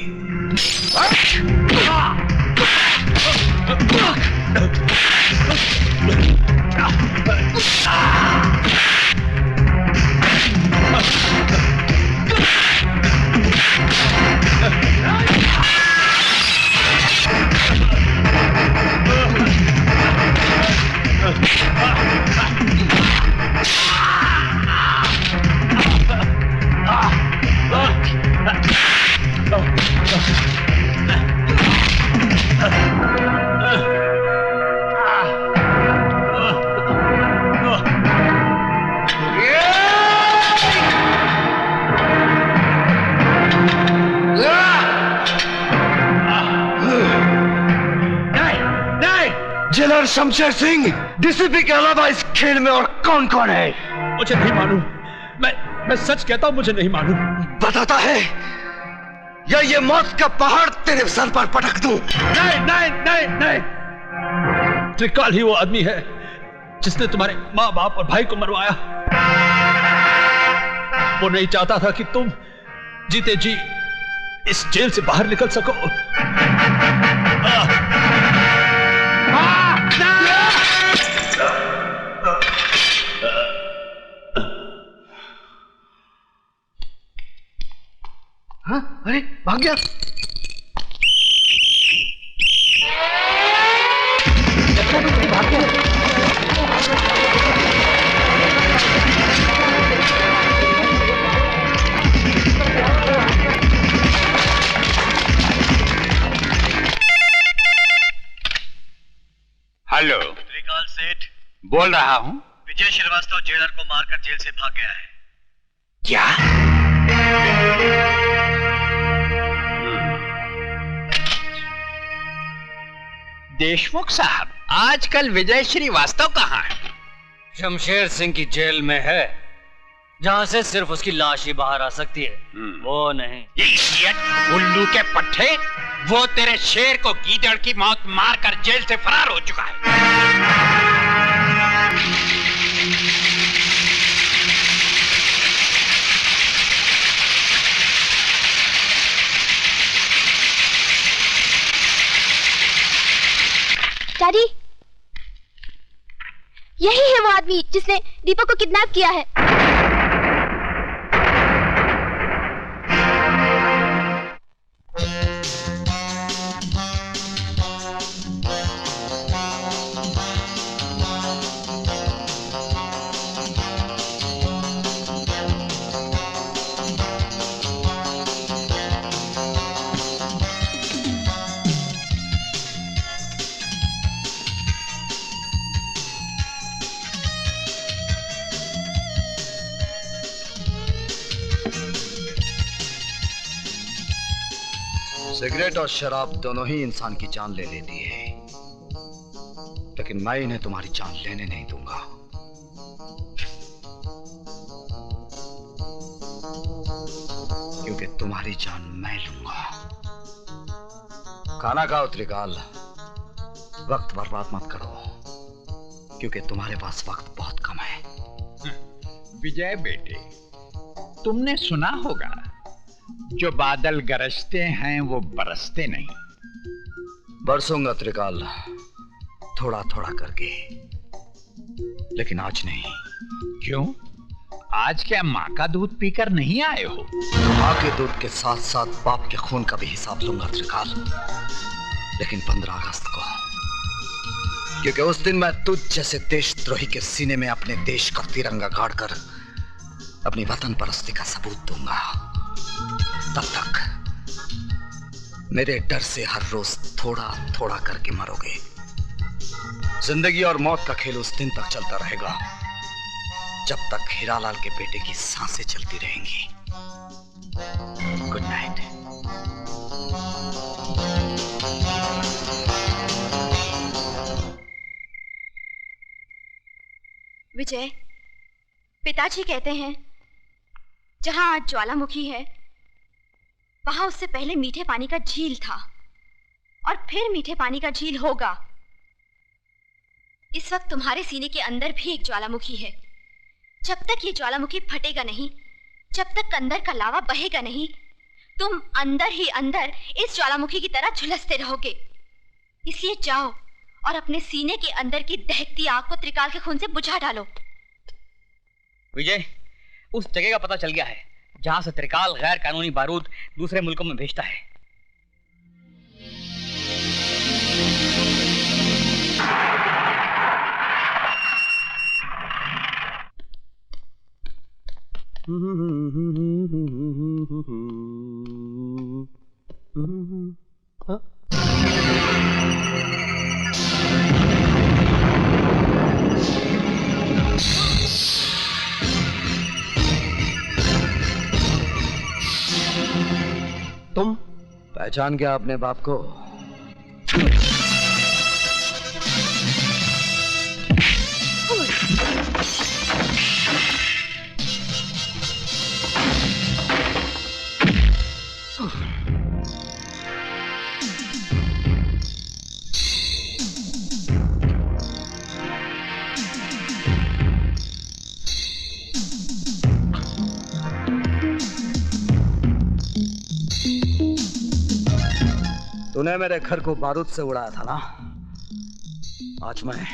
जेलर शमशेर सिंह, डीसीपी के अलावा इस खेल में और कौन कौन है? मुझे नहीं मालूम। मैं सच कहता हूं, मुझे नहीं मालूम। बताता है या ये मौत का पहाड़ तेरे सर पर पटक दूं? नहीं। त्रिकाल ही वो आदमी है जिसने तुम्हारे माँ बाप और भाई को मरवाया। वो नहीं चाहता था कि तुम जीते जी इस जेल से बाहर निकल सको। हाँ? अरे भाग गया। भाग गया। हेलो, त्रिकाल सेठ बोल रहा हूं। विजय श्रीवास्तव जेलर को मारकर जेल से भाग गया है। क्या? देशमुख साहब, आजकल विजय श्रीवास्तव कहाँ है? शमशेर सिंह की जेल में है, जहां से सिर्फ उसकी लाश ही बाहर आ सकती है, वो नहीं। उल्लू के पट्टे, वो तेरे शेर को गीदड़ की मौत मारकर जेल से फरार हो चुका है। डैडी, यही है वो आदमी जिसने दीपक को किडनैप किया है। सिगरेट और शराब दोनों ही इंसान की जान ले लेती है, लेकिन मैं इन्हें तुम्हारी जान लेने नहीं दूंगा। क्योंकि तुम्हारी जान मैं लूंगा। खाना खाओ त्रिकाल, वक्त बर्बाद मत करो, क्योंकि तुम्हारे पास वक्त बहुत कम है। विजय बेटे, तुमने सुना होगा, जो बादल गरजते हैं वो बरसते नहीं। बरसूंगा त्रिकाल, थोड़ा थोड़ा करके, लेकिन आज नहीं। क्यों? आज क्या माँ का दूध पीकर नहीं आए हो? माँ के दूध के साथ साथ बाप के खून का भी हिसाब लूंगा त्रिकाल, लेकिन 15 अगस्त को, क्योंकि उस दिन मैं तुझ जैसे देशद्रोही के सीने में अपने देश का तिरंगा गाड़कर अपनी वतन परस्ती का सबूत दूंगा। तब तक मेरे डर से हर रोज थोड़ा थोड़ा करके मरोगे। जिंदगी और मौत का खेल उस दिन तक चलता रहेगा जब तक हीरालाल के बेटे की सांसें चलती रहेंगी। Good night. विजय, पिताजी कहते हैं जहां आज ज्वालामुखी है वहां उससे पहले मीठे पानी का झील था और फिर मीठे पानी का झील होगा। इस वक्त तुम्हारे सीने के अंदर भी एक ज्वालामुखी है। जब तक ये ज्वालामुखी फटेगा नहीं, जब तक अंदर का लावा बहेगा नहीं, तुम अंदर ही अंदर इस ज्वालामुखी की तरह झुलसते रहोगे। इसलिए जाओ और अपने सीने के अंदर की दहकती आग को त्रिकाल के खून से बुझा डालो। विजय, उस जगह का पता चल गया है जहां से त्रिकाल गैर कानूनी बारूद दूसरे मुल्कों में भेजता है। तुम पहचान गया अपने बाप को? तूने मेरे घर को बारूद से उड़ाया था ना, आज मैं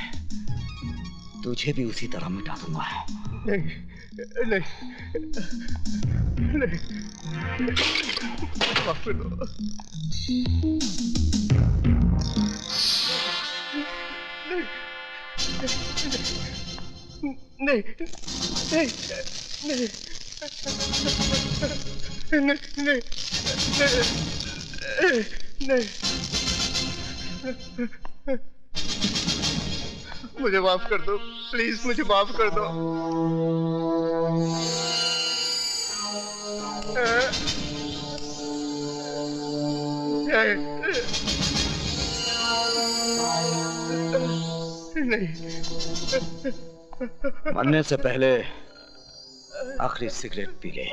तुझे भी उसी तरह मिटा दूंगा। नहीं नहीं नहीं, माफ कर दो। नहीं नहीं नहीं नहीं नहीं, मुझे माफ कर दो, प्लीज मुझे माफ कर दो। नहीं, मरने से पहले आखिरी सिगरेट पी ले।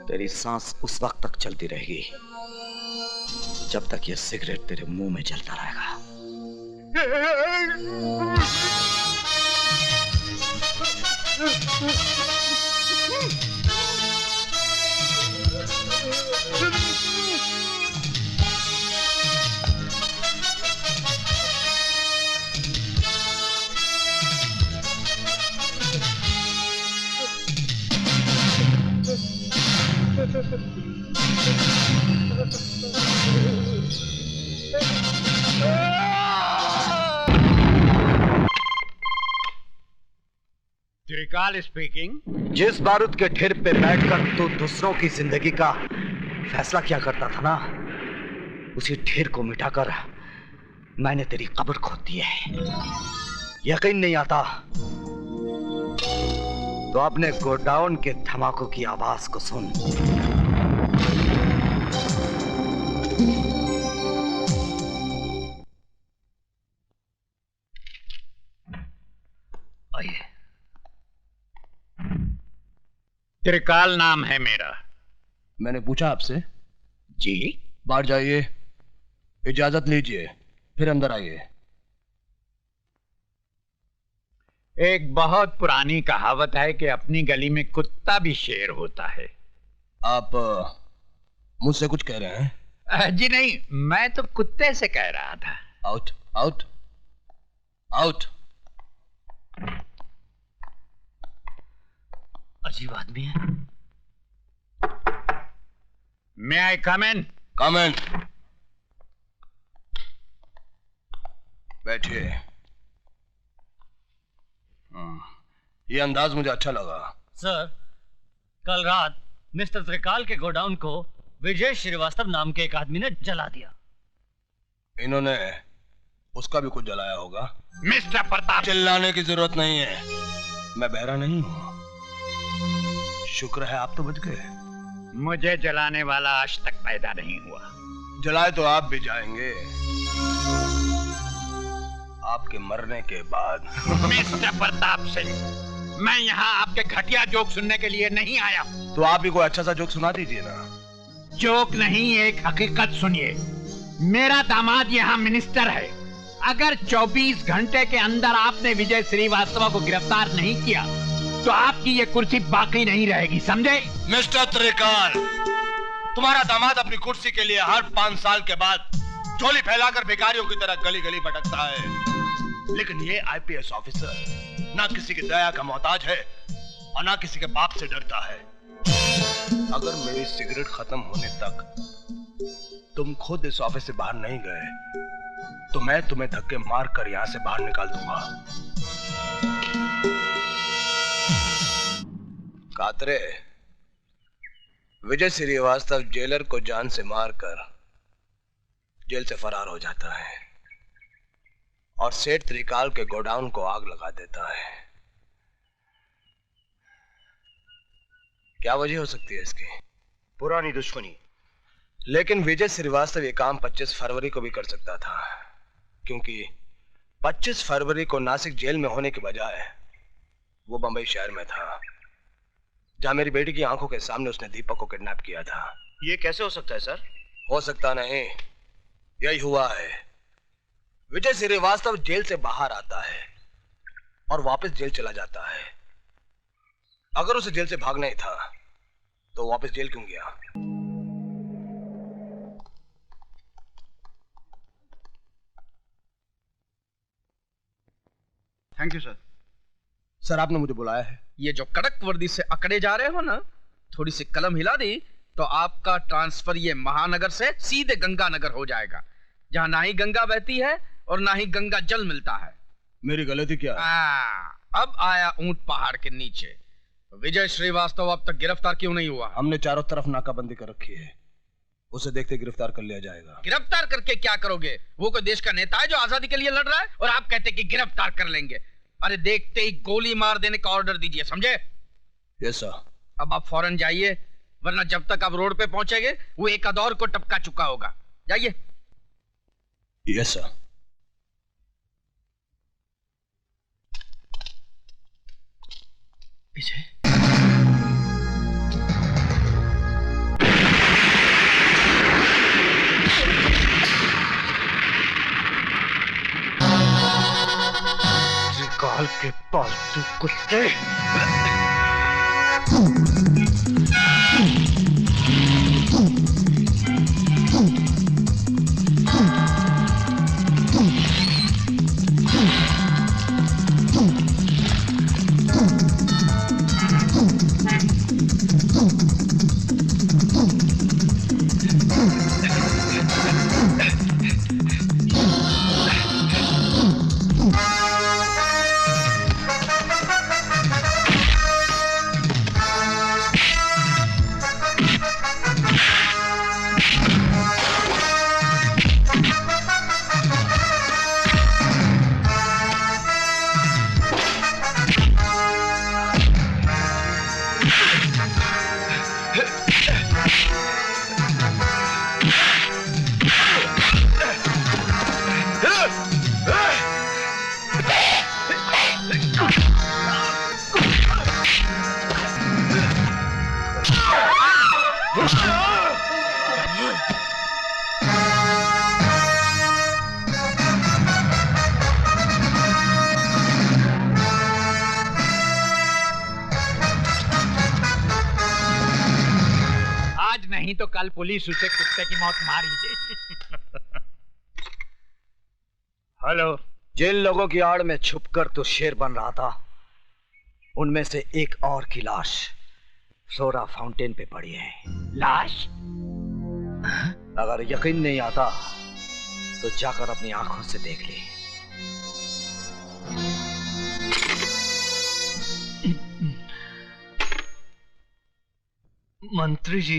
तेरी सांस उस वक्त तक चलती रहेगी जब तक ये सिगरेट तेरे मुंह में जलता रहेगा। त्रिकाल स्पीकिंग। जिस बारूद के ढेर पे बैठकर तू दूसरों की जिंदगी का फैसला किया करता था ना, उसी ढेर को मिटाकर मैंने तेरी कब्र खोद दी है। यकीन नहीं आता तो अपने गोडाउन के धमाकों की आवाज को सुन। आइए। त्रिकाल नाम है मेरा। मैंने पूछा आपसे? जी। बाहर जाइए, इजाजत लीजिए, फिर अंदर आइए। एक बहुत पुरानी कहावत है कि अपनी गली में कुत्ता भी शेर होता है। आप मुझसे कुछ कह रहे हैं? जी नहीं, मैं तो कुत्ते से कह रहा था। Out out out. अजीब आदमी है। May I come in? Come in. बैठिए। ये अंदाज मुझे अच्छा लगा। सर, कल रात मिस्टर त्रिकाल के गोडाउन को विजय श्रीवास्तव नाम के एक आदमी ने जला दिया। इन्होंने उसका भी कुछ जलाया होगा। मिस्टर प्रताप, चिल्लाने की जरूरत नहीं है, मैं बहरा नहीं हूँ। शुक्र है आप तो बच गए। मुझे जलाने वाला आज तक पैदा नहीं हुआ। जलाए तो आप भी जाएंगे, आपके मरने के बाद। मिस्टर प्रताप सिंह, मैं यहाँ आपके घटिया जोक सुनने के लिए नहीं आया। तो आप भी कोई अच्छा सा जोक सुना दीजिए ना। जोक नहीं, एक हकीकत सुनिए। मेरा दामाद यहाँ मिनिस्टर है। अगर 24 घंटे के अंदर आपने विजय श्रीवास्तव को गिरफ्तार नहीं किया तो आपकी ये कुर्सी बाकी नहीं रहेगी, समझे? मिस्टर त्रिकाल, तुम्हारा दामाद अपनी कुर्सी के लिए हर 5 साल के बाद झोली फैलाकर भिखारियों की तरह गली गली भटकता है, लेकिन ये आईपीएस ऑफिसर ना किसी की दया का मोहताज है और ना किसी के बाप से डरता है। अगर मेरी सिगरेट खत्म होने तक तुम खुद इस ऑफिस से बाहर नहीं गए तो मैं तुम्हें धक्के मार कर यहां से बाहर निकाल दूंगा। कातरे, विजय श्रीवास्तव जेलर को जान से मारकर जेल से फरार हो जाता है और सेठ त्रिकाल के गोडाउन को आग लगा देता है। क्या वजह हो सकती है इसकी? पुरानी दुश्मनी। लेकिन विजय श्रीवास्तव ये काम 25 फरवरी को भी कर सकता था, क्योंकि 25 फरवरी को नासिक जेल में होने के बजाय वो बंबई शहर में था, जहां मेरी बेटी की आंखों के सामने उसने दीपक को किडनैप किया था। ये कैसे हो सकता है सर? हो सकता नहीं, यही हुआ है। विजय श्रीवास्तव जेल से बाहर आता है और वापस जेल चला जाता है। अगर उसे जेल से भागना ही था तो वापस जेल क्यों गया? Thank you sir. सर, आपने मुझे बुलाया है। ये जो कड़क वर्दी से अकड़े जा रहे हो ना, थोड़ी सी कलम हिला दी तो आपका ट्रांसफर ये महानगर से सीधे गंगानगर हो जाएगा, जहां ना ही गंगा बहती है और ना ही गंगा जल मिलता है। मेरी गलती क्या है? अब आया ऊंट पहाड़ के नीचे। विजय श्रीवास्तव अब तक गिरफ्तार क्यों नहीं हुआ? हमने चारों तरफ नाकाबंदी कर रखी है, उसे देखते गिरफ्तार कर लिया जाएगा। गिरफ्तार करके क्या करोगे? वो कोई देश का नेता है जो आजादी के लिए लड़ रहा है और आप कहते कि गिरफ्तार कर लेंगे? अरे देखते ही गोली मार देने का ऑर्डर दीजिए, समझे? Yes sir. अब आप फौरन जाइए, वरना जब तक आप रोड पे पहुंचेंगे वो एक अदौर को टपका चुका होगा। जाइए। Yes sir. पीछे। त्रिकाल के पालतू कुत्ते। नहीं तो कल पुलिस उसे कुत्ते की मौत मार ही दे। हेलो। जिन लोगों की आड़ में छुपकर तो शेर बन रहा था, उनमें से एक और की लाश फ्लोरा फाउंटेन पे पड़ी है। लाश? अगर यकीन नहीं आता तो जाकर अपनी आंखों से देख ले। मंत्री जी,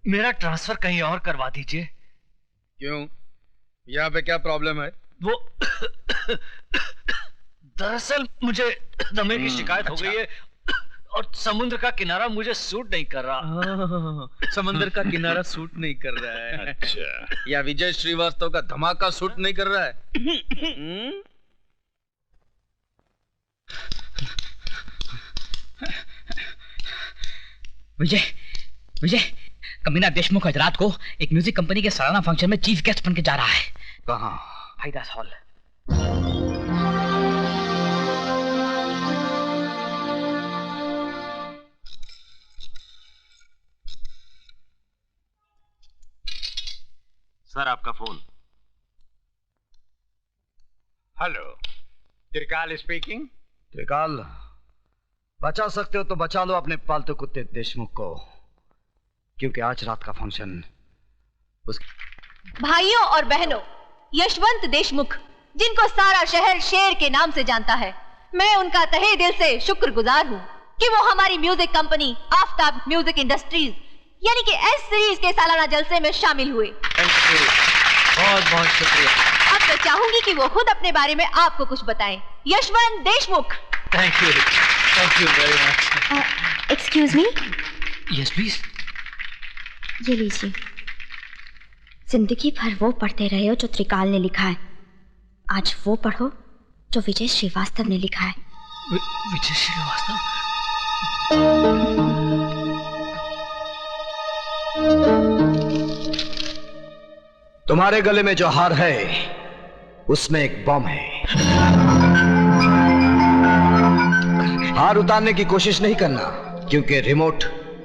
मेरा ट्रांसफर कहीं और करवा दीजिए। क्यों? यहाँ पे क्या प्रॉब्लम है? वो दरअसल मुझे दमे की शिकायत हो गई है और समुद्र का किनारा मुझे सूट नहीं कर रहा। समंदर का किनारा सूट नहीं कर रहा है। अच्छा। या विजय श्रीवास्तव का धमाका सूट नहीं कर रहा है? विजय विजय, कमीना देशमुख आज रात को एक म्यूजिक कंपनी के सालाना फंक्शन में चीफ गेस्ट बन के जा रहा है। कहाँ? हाईदास हॉल। सर आपका फोन। हेलो, त्रिकाल स्पीकिंग। त्रिकाल, बचा सकते हो तो बचा लो अपने पालतू कुत्ते देशमुख को, क्योंकि आज रात का फंक्शन भाइयों और बहनों, यशवंत देशमुख, जिनको सारा शहर शेर के नाम से जानता है, मैं उनका तहे दिल से शुक्रगुजार हूँ कि वो हमारी music company Aftab music industries यानी कि एस सीरीज के सालाना जलसे में शामिल हुए। बहुत बहुत शुक्रिया। अब मैं चाहूंगी कि वो खुद अपने बारे में आपको कुछ बताएं। Yashwant Deshmukh. Thank you very much. Excuse me. Yes please. ये लीजिए, जिंदगी भर वो पढ़ते रहे हो जो त्रिकाल ने लिखा है, आज वो पढ़ो जो विजय श्रीवास्तव ने लिखा है। विजय श्रीवास्तव? तुम्हारे गले में जो हार है उसमें एक बम है। हार उतारने की कोशिश नहीं करना, क्योंकि रिमोट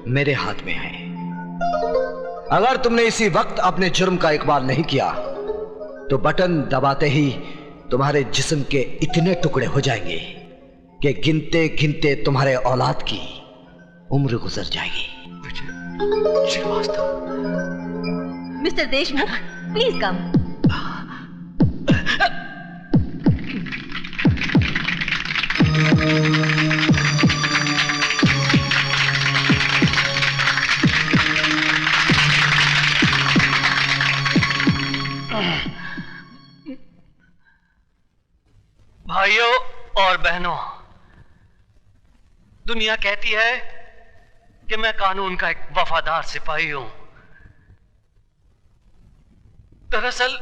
मेरे हाथ में है। अगर तुमने इसी वक्त अपने जुर्म का इकबाल नहीं किया तो बटन दबाते ही तुम्हारे जिस्म के इतने टुकड़े हो जाएंगे कि गिनते गिनते तुम्हारे औलाद की उम्र गुजर जाएगी। Shrivastava. Mister Deshmukh, please come. भाइयों और बहनों, दुनिया कहती है कि मैं कानून का एक वफादार सिपाही हूं। दरअसल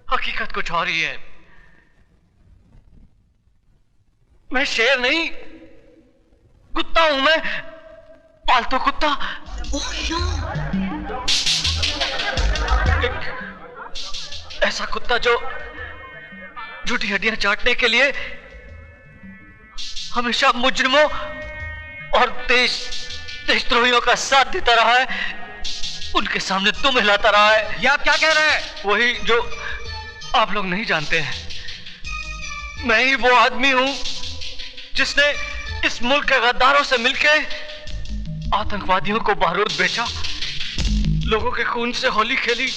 हकीकत कुछ और ही है। मैं शेर नहीं, कुत्ता हूं। मैं पालतू कुत्ता। एक ऐसा कुत्ता जो झूठी हड्डियां चाटने के लिए हमेशा मुजरिमों और देशद्रोहियों का साथ देता रहा है, उनके सामने तुम हिलाता रहा है। ये आप क्या कह रहे हैं? वही जो आप लोग नहीं जानते हैं। मैं ही वो आदमी हूं जिसने इस मुल्क के गद्दारों से मिलकर आतंकवादियों को बारूद बेचा, लोगों के खून से होली खेली,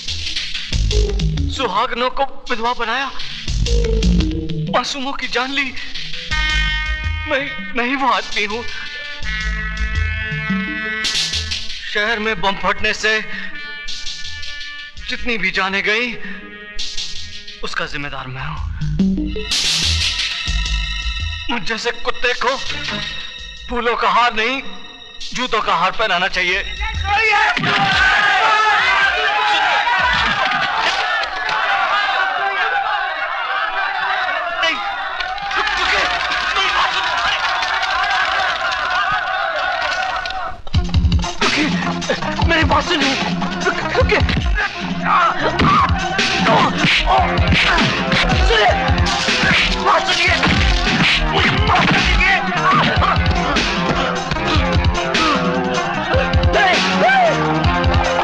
सुहागनों को विधवा बनाया, मासूमों की जान ली। मैं ही वो आदमी हूं। शहर में बम फटने से जितनी भी जाने गई उसका जिम्मेदार मैं हूं। मुझ जैसे कुत्ते को फूलों का हार नहीं, जूतों का हार पहनाना चाहिए। मेरी बात सुनिए। रुकिए। सुनिए, बात सुनिए। मुझे माफ कर दीजिए। नहीं, नहीं।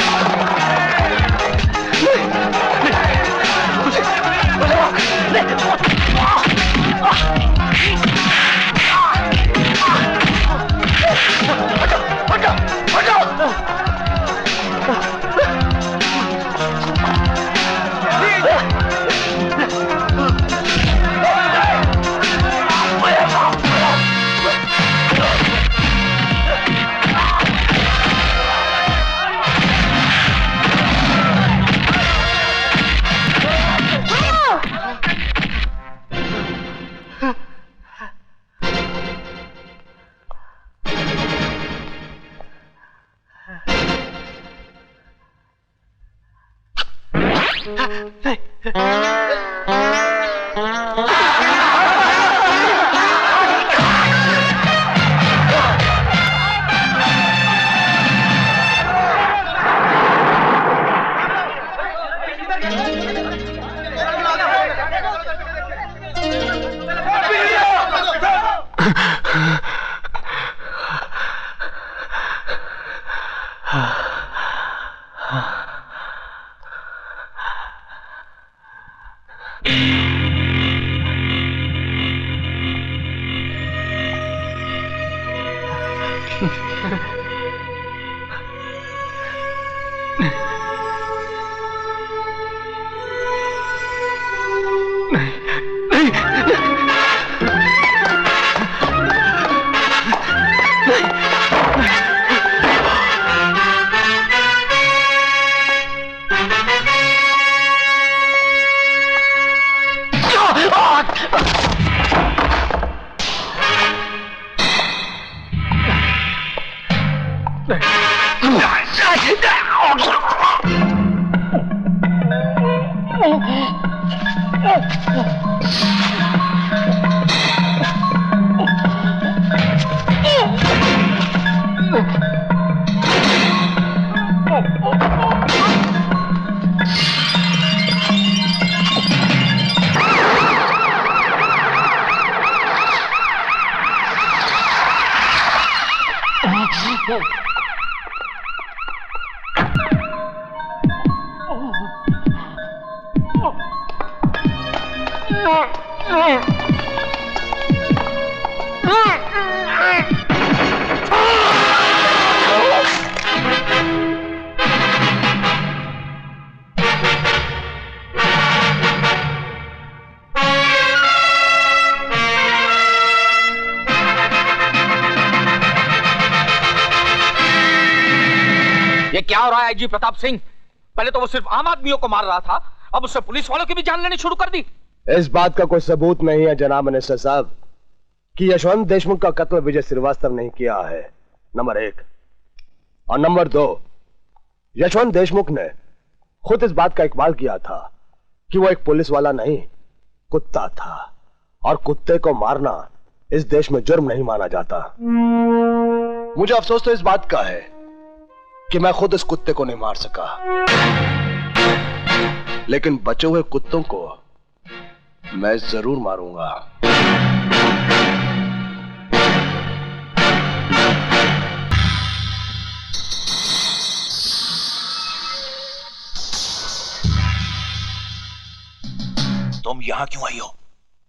ये क्या हो रहा है आईजी प्रताप सिंह? पहले तो वो सिर्फ आम आदमियों को मार रहा था, अब उससे पुलिस वालों की भी जान लेनी शुरू कर दी। इस बात का कोई सबूत नहीं है जनाब मिनिस्टर साहब कि यशवंत देशमुख का कत्ल विजय श्रीवास्तव नहीं किया है, नंबर 1। और नंबर 2, यशवंत देशमुख ने खुद इस बात का इकबाल किया था कि वो एक पुलिस वाला नहीं, कुत्ता था, और कुत्ते को मारना इस देश में जुर्म नहीं माना जाता। मुझे अफसोस तो इस बात का है कि मैं खुद इस कुत्ते को नहीं मार सका, लेकिन बचे हुए कुत्तों को मैं जरूर मारूंगा। तुम यहाँ क्यों आई हो?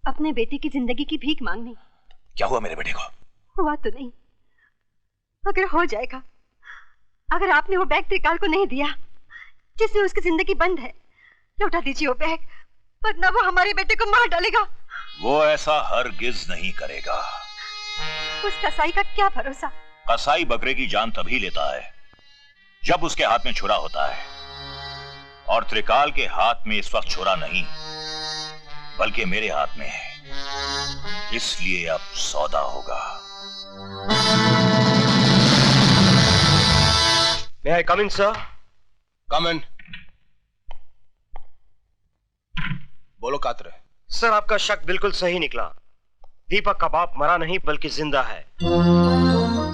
अपने बेटे की जिंदगी की भीख मांगने। क्या हुआ मेरे बेटे को? हुआ तो नहीं, अगर हो जाएगा। अगर आपने वो बैग त्रिकाल को नहीं दिया जिसमें उसकी जिंदगी बंद है, लौटा दीजिए वो बैग, वरना वो हमारे बेटे को मार डालेगा। वो ऐसा हरगिज नहीं करेगा। उस कसाई का क्या भरोसा? कसाई बकरे की जान तभी लेता है जब उसके हाथ में छुरा होता है, और त्रिकाल के हाथ में इस वक्त छुरा नहीं बल्कि मेरे हाथ में है, इसलिए अब सौदा होगा। May I come in, sir? Come in. बोलो कातरे। सर, आपका शक बिल्कुल सही निकला। दीपक का बाप मरा नहीं बल्कि जिंदा है,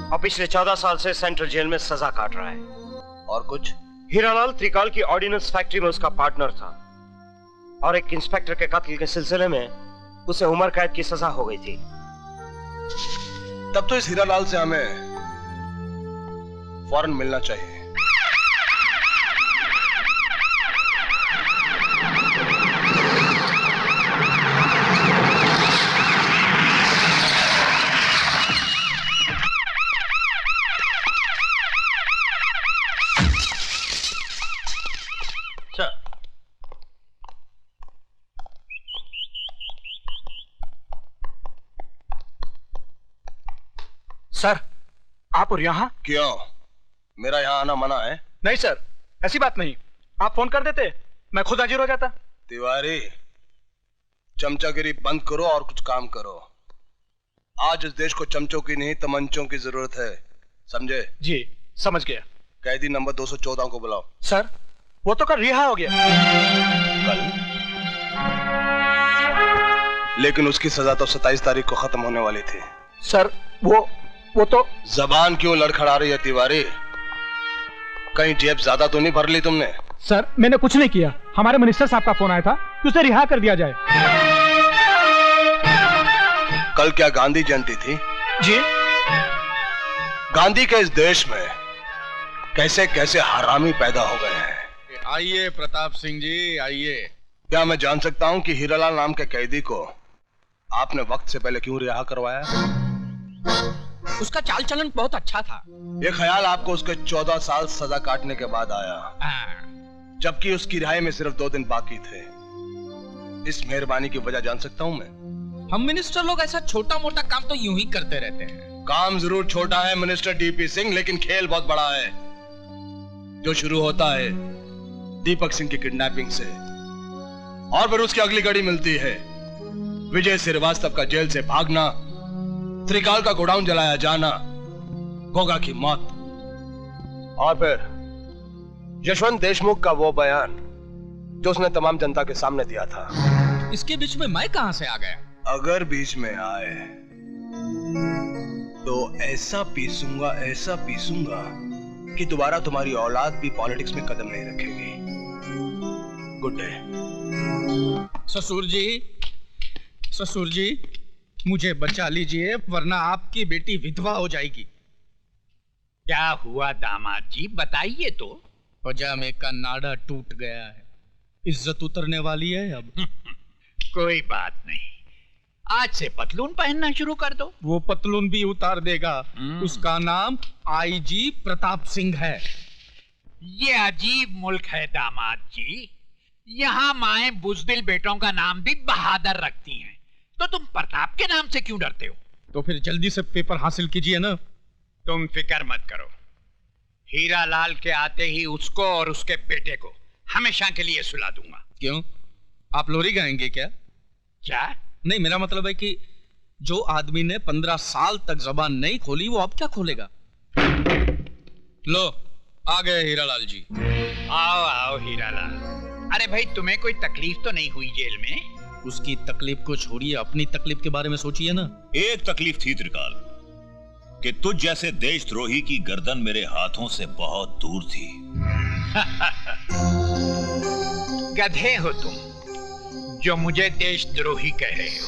और पिछले 14 साल से सेंट्रल जेल में सजा काट रहा है। और कुछ? हीरालाल त्रिकाल की ऑर्डिनेंस फैक्ट्री में उसका पार्टनर था, और एक इंस्पेक्टर के कत्ल के सिलसिले में उसे उम्र कैद की सजा हो गई थी। तब तो इस हीरालाल से हमें फौरन मिलना चाहिए। सर, आप और यहाँ? क्यों? मेरा यहाँ आना मना है? नहीं सर, ऐसी बात नहीं। आप फोन कर देते, मैं खुद हाजिर हो जाता। तिवारी, चमचागिरी बंद करो और कुछ काम करो। आज इस देश को चमचों की नहीं तमंचों की जरूरत है, समझे? जी, समझ गया। कैदी नंबर 214 को बुलाओ। सर, वो तो कल रिहा हो गया। कल? लेकिन उसकी सजा तो 27 तारीख को खत्म होने वाली थी। सर वो तो जबान क्यों लड़खड़ा रही है तिवारी? कहीं जेब ज्यादा तो नहीं भर ली तुमने? सर मैंने कुछ नहीं किया, हमारे मिनिस्टर साहब का फोन आया था कि उसे रिहा कर दिया जाए। कल क्या गांधी जयंती थी? जी। गांधी के इस देश में कैसे कैसे हरामी पैदा हो गए हैं। आइए प्रताप सिंह जी, आइए। क्या मैं जान सकता हूं कि हीरालाल नाम के कैदी को आपने वक्त से पहले क्यों रिहा करवाया? उसका चाल चलन बहुत अच्छा था। ये ख्याल आपको उसके 14 साल सजा काटने के बाद आया, जबकि उसकी रिहाई में सिर्फ 2 दिन बाकी थे। इस मेहरबानी की वजह जान सकता हूं मैं? हम मिनिस्टर लोग ऐसा छोटा मोटा काम तो यूं ही करते रहते हैं। काम जरूर छोटा है मिनिस्टर डीपी सिंह, लेकिन खेल बहुत बड़ा है, जो शुरू होता है दीपक सिंह की किडनैपिंग से और फिर उसकी अगली कड़ी मिलती है विजय श्रीवास्तव का जेल से भागना, त्रिकाल का गोडाउन जलाया जाना, गोगा की मौत, और फिर यशवंत देशमुख का वो बयान जो उसने तमाम जनता के सामने दिया था। इसके बीच में मैं कहां से आ गया? अगर बीच में आए तो ऐसा पीसूंगा कि दोबारा तुम्हारी औलाद भी पॉलिटिक्स में कदम नहीं रखेगी। Good day. ससुर जी मुझे बचा लीजिए, वरना आपकी बेटी विधवा हो जाएगी। क्या हुआ दामाद जी, बताइए तो। पजामे का नाड़ा टूट गया है, इज्जत उतरने वाली है अब। कोई बात नहीं, आज से पतलून पहनना शुरू कर दो। वो पतलून भी उतार देगा। उसका नाम आईजी प्रताप सिंह है। ये अजीब मुल्क है दामाद जी, यहाँ माएं बुजदिल बेटों का नाम भी बहादुर रखती हैं, तो तुम प्रताप के नाम से क्यों डरते हो? तो फिर जल्दी से पेपर हासिल कीजिए ना। तुम फिक्र मत करो, हीरालाल के आते ही उसको और उसके बेटे को हमेशा के लिए सुला दूंगा। क्यों, आप लोरी गाएंगे क्या? क्या? नहीं, मेरा मतलब है कि जो आदमी ने 15 साल तक जबान नहीं खोली वो अब क्या खोलेगा? लो आ गए हीरालाल जी। आओ आओ हीरालाल। अरे भाई, तुम्हें कोई तकलीफ तो नहीं हुई जेल में? उसकी तकलीफ को छोड़िए, अपनी तकलीफ के बारे में सोचिए ना। एक तकलीफ थी त्रिकाल, कि तुझ जैसे देशद्रोही की गर्दन मेरे हाथों से बहुत दूर थी। गधे हो तुम जो मुझे देशद्रोही कह रहे हो।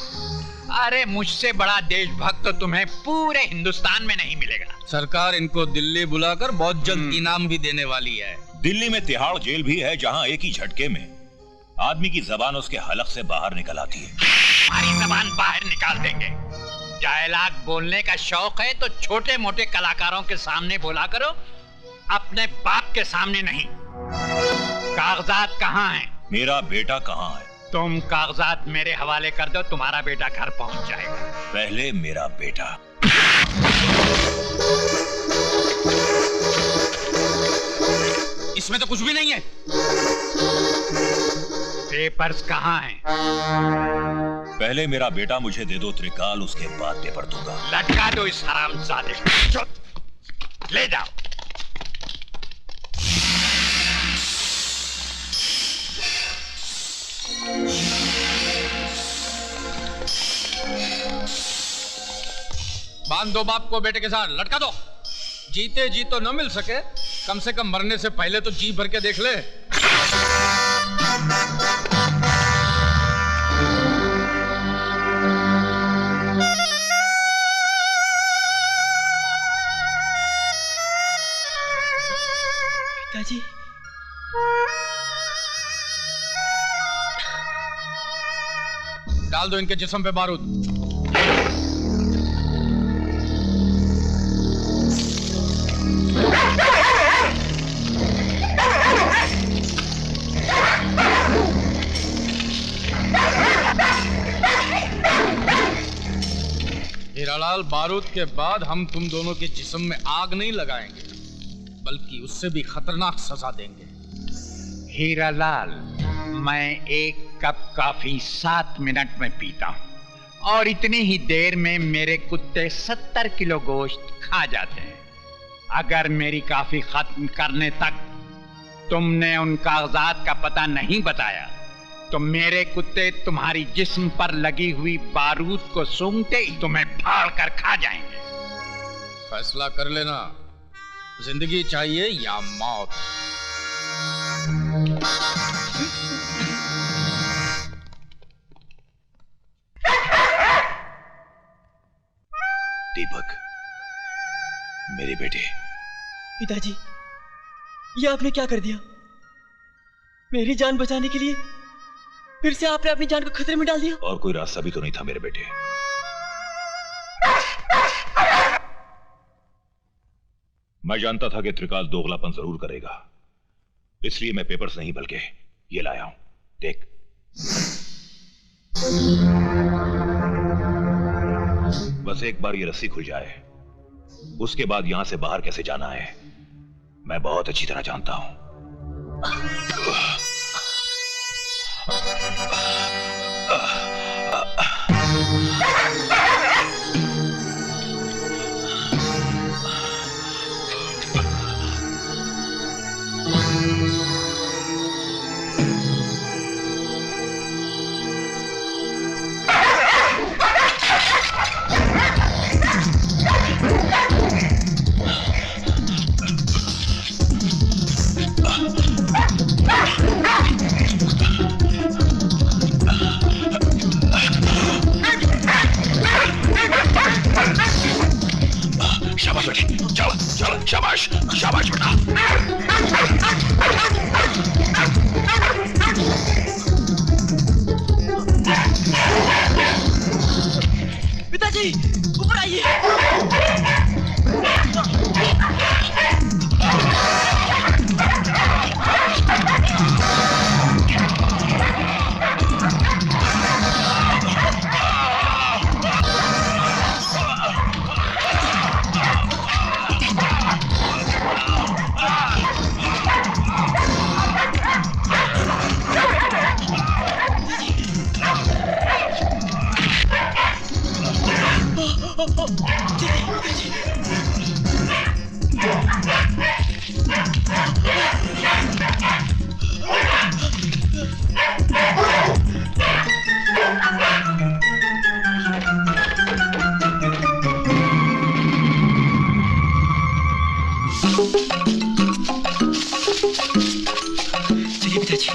अरे मुझसे बड़ा देशभक्त तो तुम्हें पूरे हिंदुस्तान में नहीं मिलेगा। सरकार इनको दिल्ली बुलाकर बहुत जल्द इनाम भी देने वाली है। दिल्ली में तिहाड़ जेल भी है, जहां एक ही झटके में आदमी की जबान उसके हलक से बाहर निकल आती है। हमारी जबान बाहर निकाल देंगे। डायलॉग बोलने का शौक है तो छोटे मोटे कलाकारों के सामने बोला करो, अपने बाप के सामने नहीं। कागजात कहाँ हैं? मेरा बेटा कहाँ है? तुम कागजात मेरे हवाले कर दो, तुम्हारा बेटा घर पहुंच जाएगा। पहले मेरा बेटा। इसमें तो कुछ भी नहीं है। पेपर्स कहाँ हैं? पहले मेरा बेटा मुझे दे दो त्रिकाल, उसके बाद पेपर दूंगा। लटका दो इस हरामजादे को। ले जाओ। बांध दो बाप को बेटे के साथ, लटका दो। जीते जी तो न मिल सके, कम से कम मरने से पहले तो जी भर के देख ले। पिताजी, डाल दो इनके जिस्म पे बारूद। हीरालाल, बारूद के बाद हम तुम दोनों के जिस्म में आग नहीं लगाएंगे, बल्कि उससे भी खतरनाक सजा देंगे। हीरालाल, मैं एक कप कॉफी 7 मिनट में पीता हूँ और इतनी ही देर में मेरे कुत्ते 70 किलो गोश्त खा जाते हैं। अगर मेरी कॉफी खत्म करने तक तुमने उन कागजात का पता नहीं बताया तो मेरे कुत्ते तुम्हारी जिस्म पर लगी हुई बारूद को सूंघते ही तुम्हें फाड़ कर खा जाएंगे। फैसला कर लेना, जिंदगी चाहिए या मौत। दीपक, मेरे बेटे। पिताजी, ये आपने क्या कर दिया? मेरी जान बचाने के लिए फिर से आपने अपनी जान को खतरे में डाल दिया। और कोई रास्ता भी तो नहीं था मेरे बेटे। मैं जानता था कि त्रिकाल दोगलापन जरूर करेगा, इसलिए मैं पेपर्स नहीं बल्कि ये लाया हूं। देख, बस एक बार ये रस्सी खुल जाए, उसके बाद यहां से बाहर कैसे जाना है मैं बहुत अच्छी तरह जानता हूं। शाबाश बेटे, चलो चलो, शाबाश शाबाश बेटा। पिताजी, ऊपर आइए। चलिए पिताजी।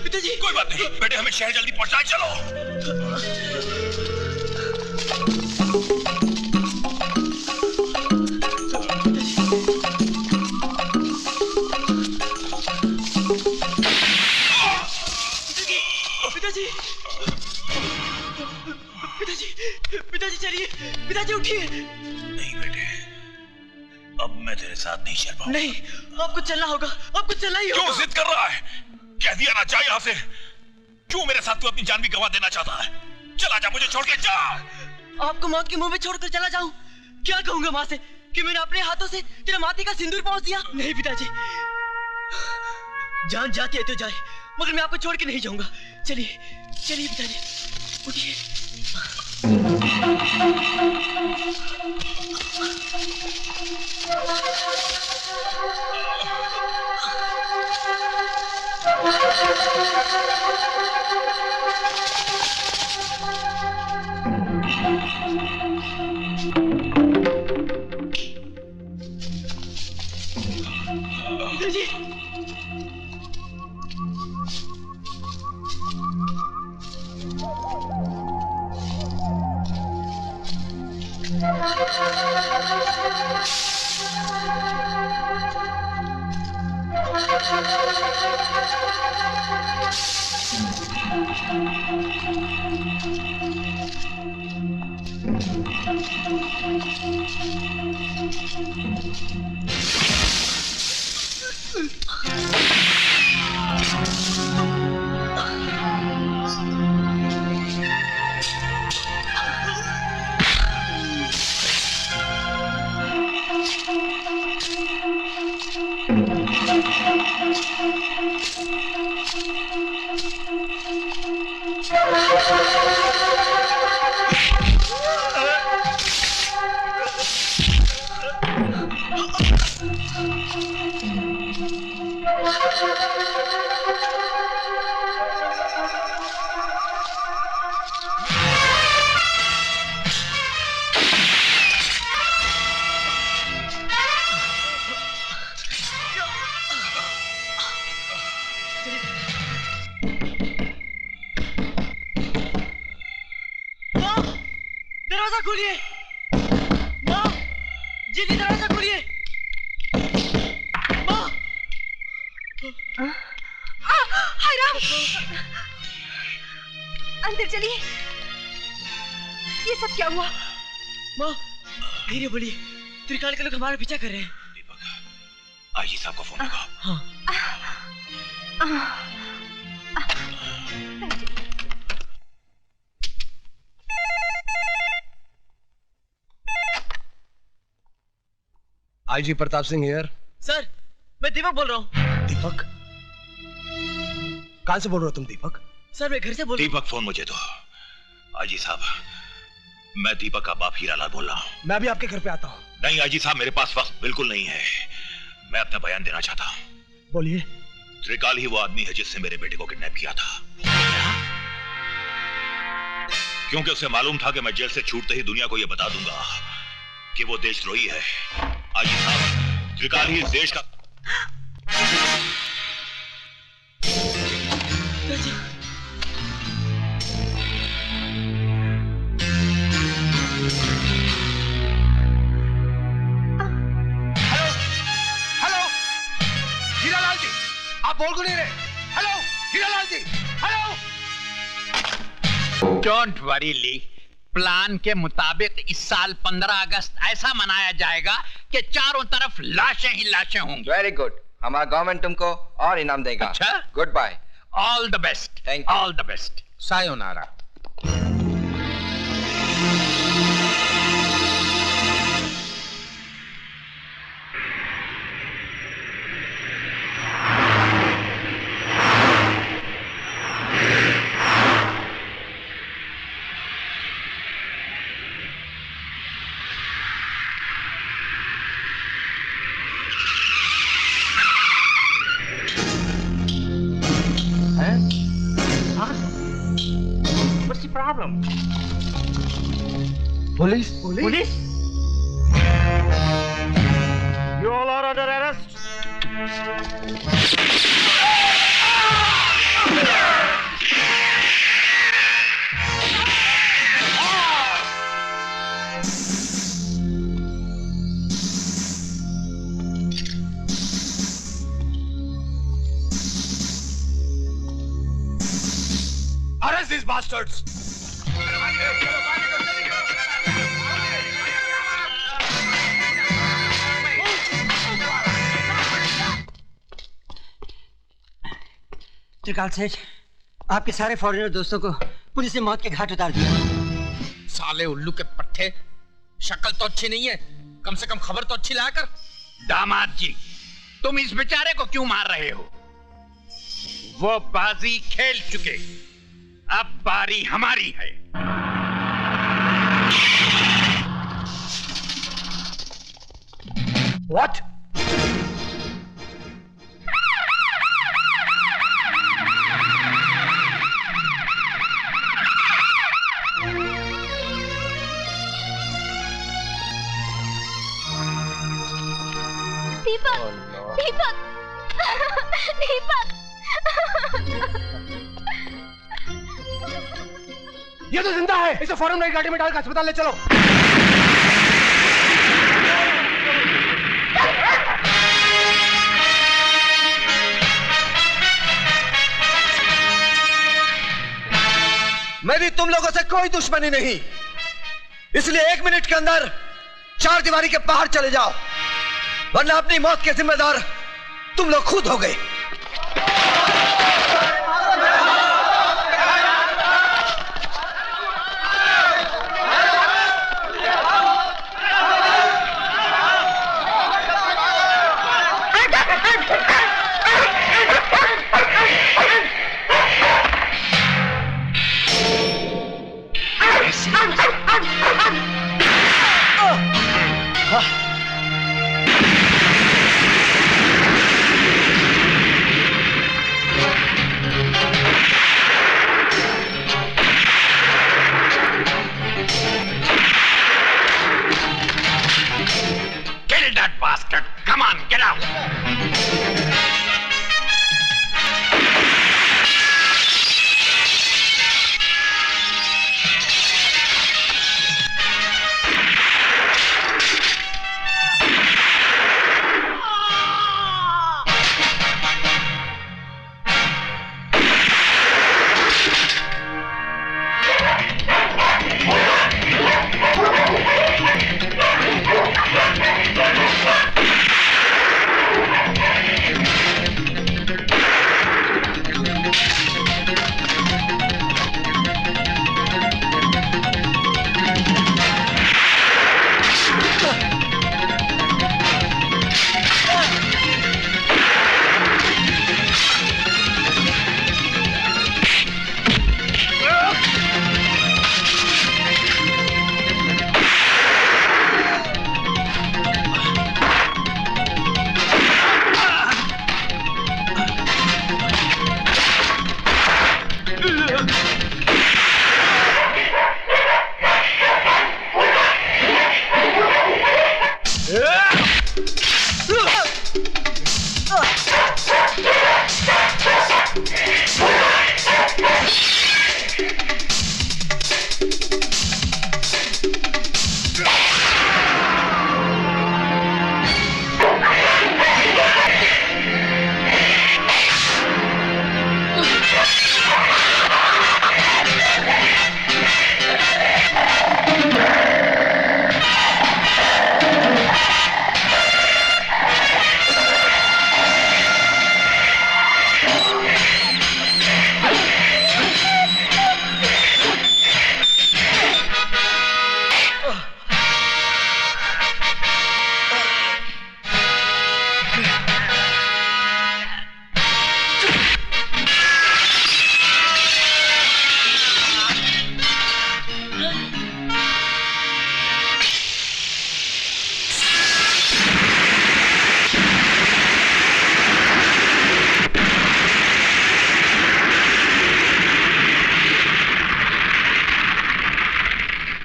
पिताजी, कोई बात नहीं बेटे, हमें शहर जल्दी पहुंचना है, चलो। पिताजी, पिताजी, पिताजी चलिए, पिताजी उठिए। नहीं बेटे, अब मैं तेरे साथ नहीं चल पाऊंगा। नहीं, आपको चलना होगा, आपको चलना ही होगा। क्यों जिद कर रहा है? कह दिया ना, जा यहाँ से। क्यों मेरे साथ तू अपनी जान भी गंवा देना चाहता है? चला जा, मुझे छोड़ के जा। आपको मौत के मुंह में छोड़कर चला जाऊं? क्या कहूंगा माँ से कि मैंने अपने हाथों से तेरे माथे का सिंदूर पहुंच दिया? नहीं पिताजी, जान जाती है तो जाए, मगर मैं आपको छोड़ के नहीं जाऊंगा। चलिए चलिए पिताजी, उठिए। पिताजी, दरवाजा खोलिए, माँ, जल्दी दरवाजा खोलिए। माँ, हाय राम, अंदर चलिए। ये सब क्या हुआ? माँ, धीरे बोलिए, त्रिकाल के लोग हमारा पीछा कर रहे हैं। आईजी साहब को फोन लगाओ। हाँ। IG Pratap Singh here. Sir, मैं दीपक बोल रहा हूँ। दीपक? कहां से बोल रहे हो तुम दीपक? सर, मैं घर से बोल रहा हूँ। दीपक फोन मुझे दो। आईजी साहब, मैं दीपक का बाप हीरालाल बोल रहा हूँ। मैं भी आपके घर पे आता हूँ। नहीं आईजी साहब, मेरे पास वक्त बिल्कुल नहीं है। मैं अपना बयान देना चाहता हूँ। बोलिए। त्रिकाल ही वो आदमी है जिसने मेरे बेटे को किडनैप किया था। क्योंकि उसे मालूम था कि मैं जेल से छूटते ही दुनिया को यह बता दूंगा कि वो देशद्रोही है। आईजी साहब, त्रिकाल ही इस देश का बोल क्यों नहीं रहे? Hello Hiralal ji, hello. Don't worry Lee, plan के मुताबिक इस साल 15 अगस्त ऐसा मनाया जाएगा कि चारों तरफ लाशें ही लाशें होंगी। वेरी गुड, हमारा गवर्नमेंट तुमको और इनाम देगा। अच्छा, goodbye, all the best, all the best, sayonara. What's the problem? Police? Police? You all are under arrest. Arrest these bastards! त्रिकाल सेठ, आपके सारे फॉरेनर दोस्तों को पुलिस ने मौत के घाट उतार दिया। साले उल्लू के पट्टे, शक्ल तो अच्छी नहीं है, कम से कम खबर तो अच्छी लाया कर। दामाद जी, तुम इस बेचारे को क्यों मार रहे हो? वो बाजी खेल चुके, अब बारी हमारी है। What? दीपक, दीपक, दीपक। ये तो जिंदा है। इसे फौरन नई गाड़ी में डालकर अस्पताल ले चलो। मेरी तुम लोगों से कोई दुश्मनी नहीं, इसलिए 1 मिनट के अंदर 4 दीवारी के बाहर चले जाओ। वरना अपनी मौत के जिम्मेदार तुम लोग खुद हो गए। Kill that bastard! Come on, get out!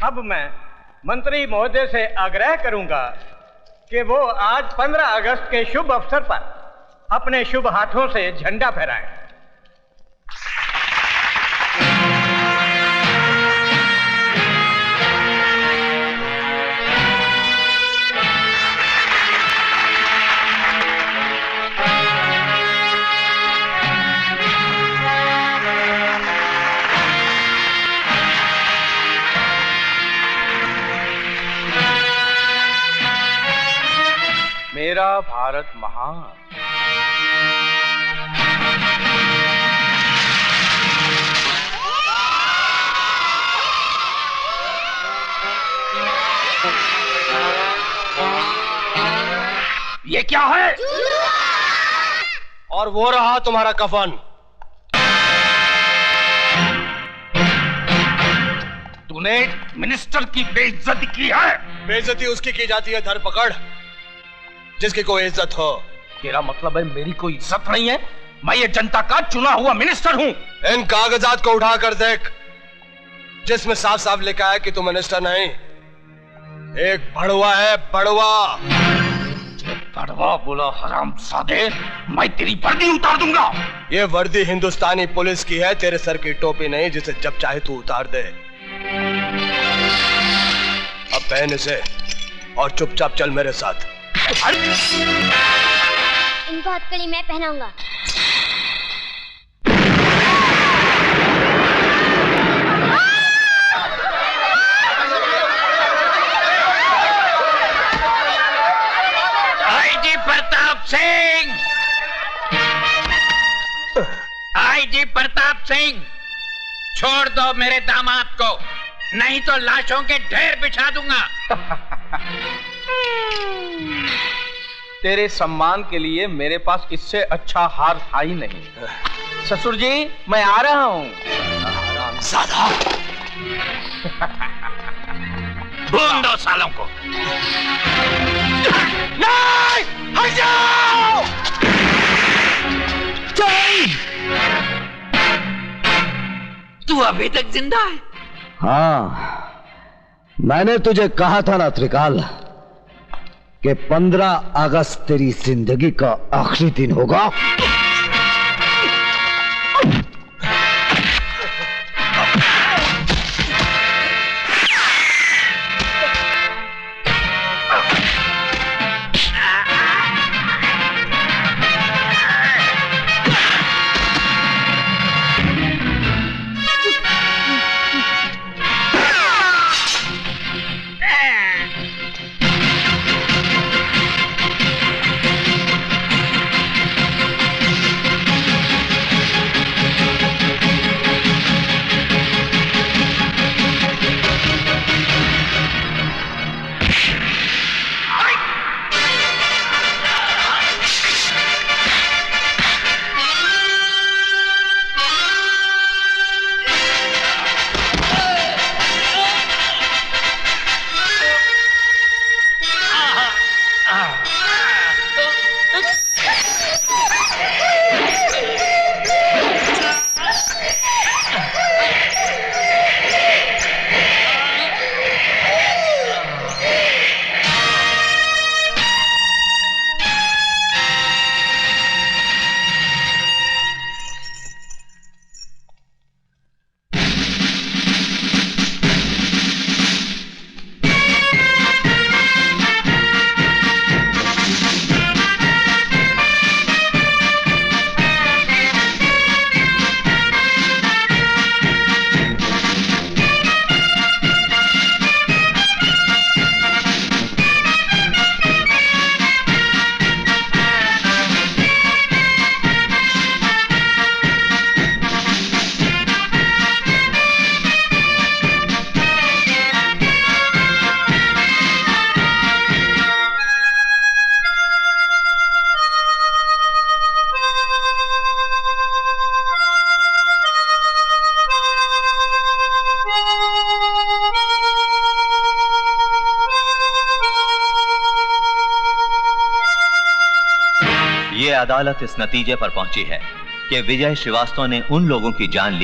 अब मैं मंत्री महोदय से आग्रह करूंगा कि वो आज 15 अगस्त के शुभ अवसर पर अपने शुभ हाथों से झंडा फहराएं। मेरा भारत महान। ये क्या है? और वो रहा तुम्हारा कफन। तूने मिनिस्टर की बेइज्जती की है। बेइज्जती उसकी की जाती है धरपकड़ जिसकी कोई इज्जत हो। तेरा मतलब है मेरी कोई इज्जत नहीं है? मैं ये जनता का चुना हुआ मिनिस्टर हूँ। इन कागजात को उठा कर देख जिसमें साफ साफ लिखा है कि तू मिनिस्टर नहीं, एक बड़वा है, बड़वा। बड़वा बोला हरामजादे, मैं तेरी वर्दी उतार दूंगा। ये वर्दी हिंदुस्तानी पुलिस की है, तेरे सर की टोपी नहीं जिसे जब चाहे तू उतार दे। अब पहन इसे और चुपचाप चल मेरे साथ। इनको हथकड़ी मैं पहनाऊंगा। प्रताप सिंह, आईजी प्रताप सिंह, छोड़ दो मेरे दामाद को, नहीं तो लाशों के ढेर बिछा दूंगा। तेरे सम्मान के लिए मेरे पास इससे अच्छा हार था ही नहीं। ससुर जी, मैं आ रहा हूं। भून दो सालों को। नहीं, हट जाओ! तू अभी तक जिंदा है? हाँ, मैंने तुझे कहा था ना त्रिकाल कि 15 अगस्त तेरी जिंदगी का आखिरी दिन होगा। अदालत इस नतीजे पर पहुंची है कि विजय श्रीवास्तव ने उन लोगों की जान ली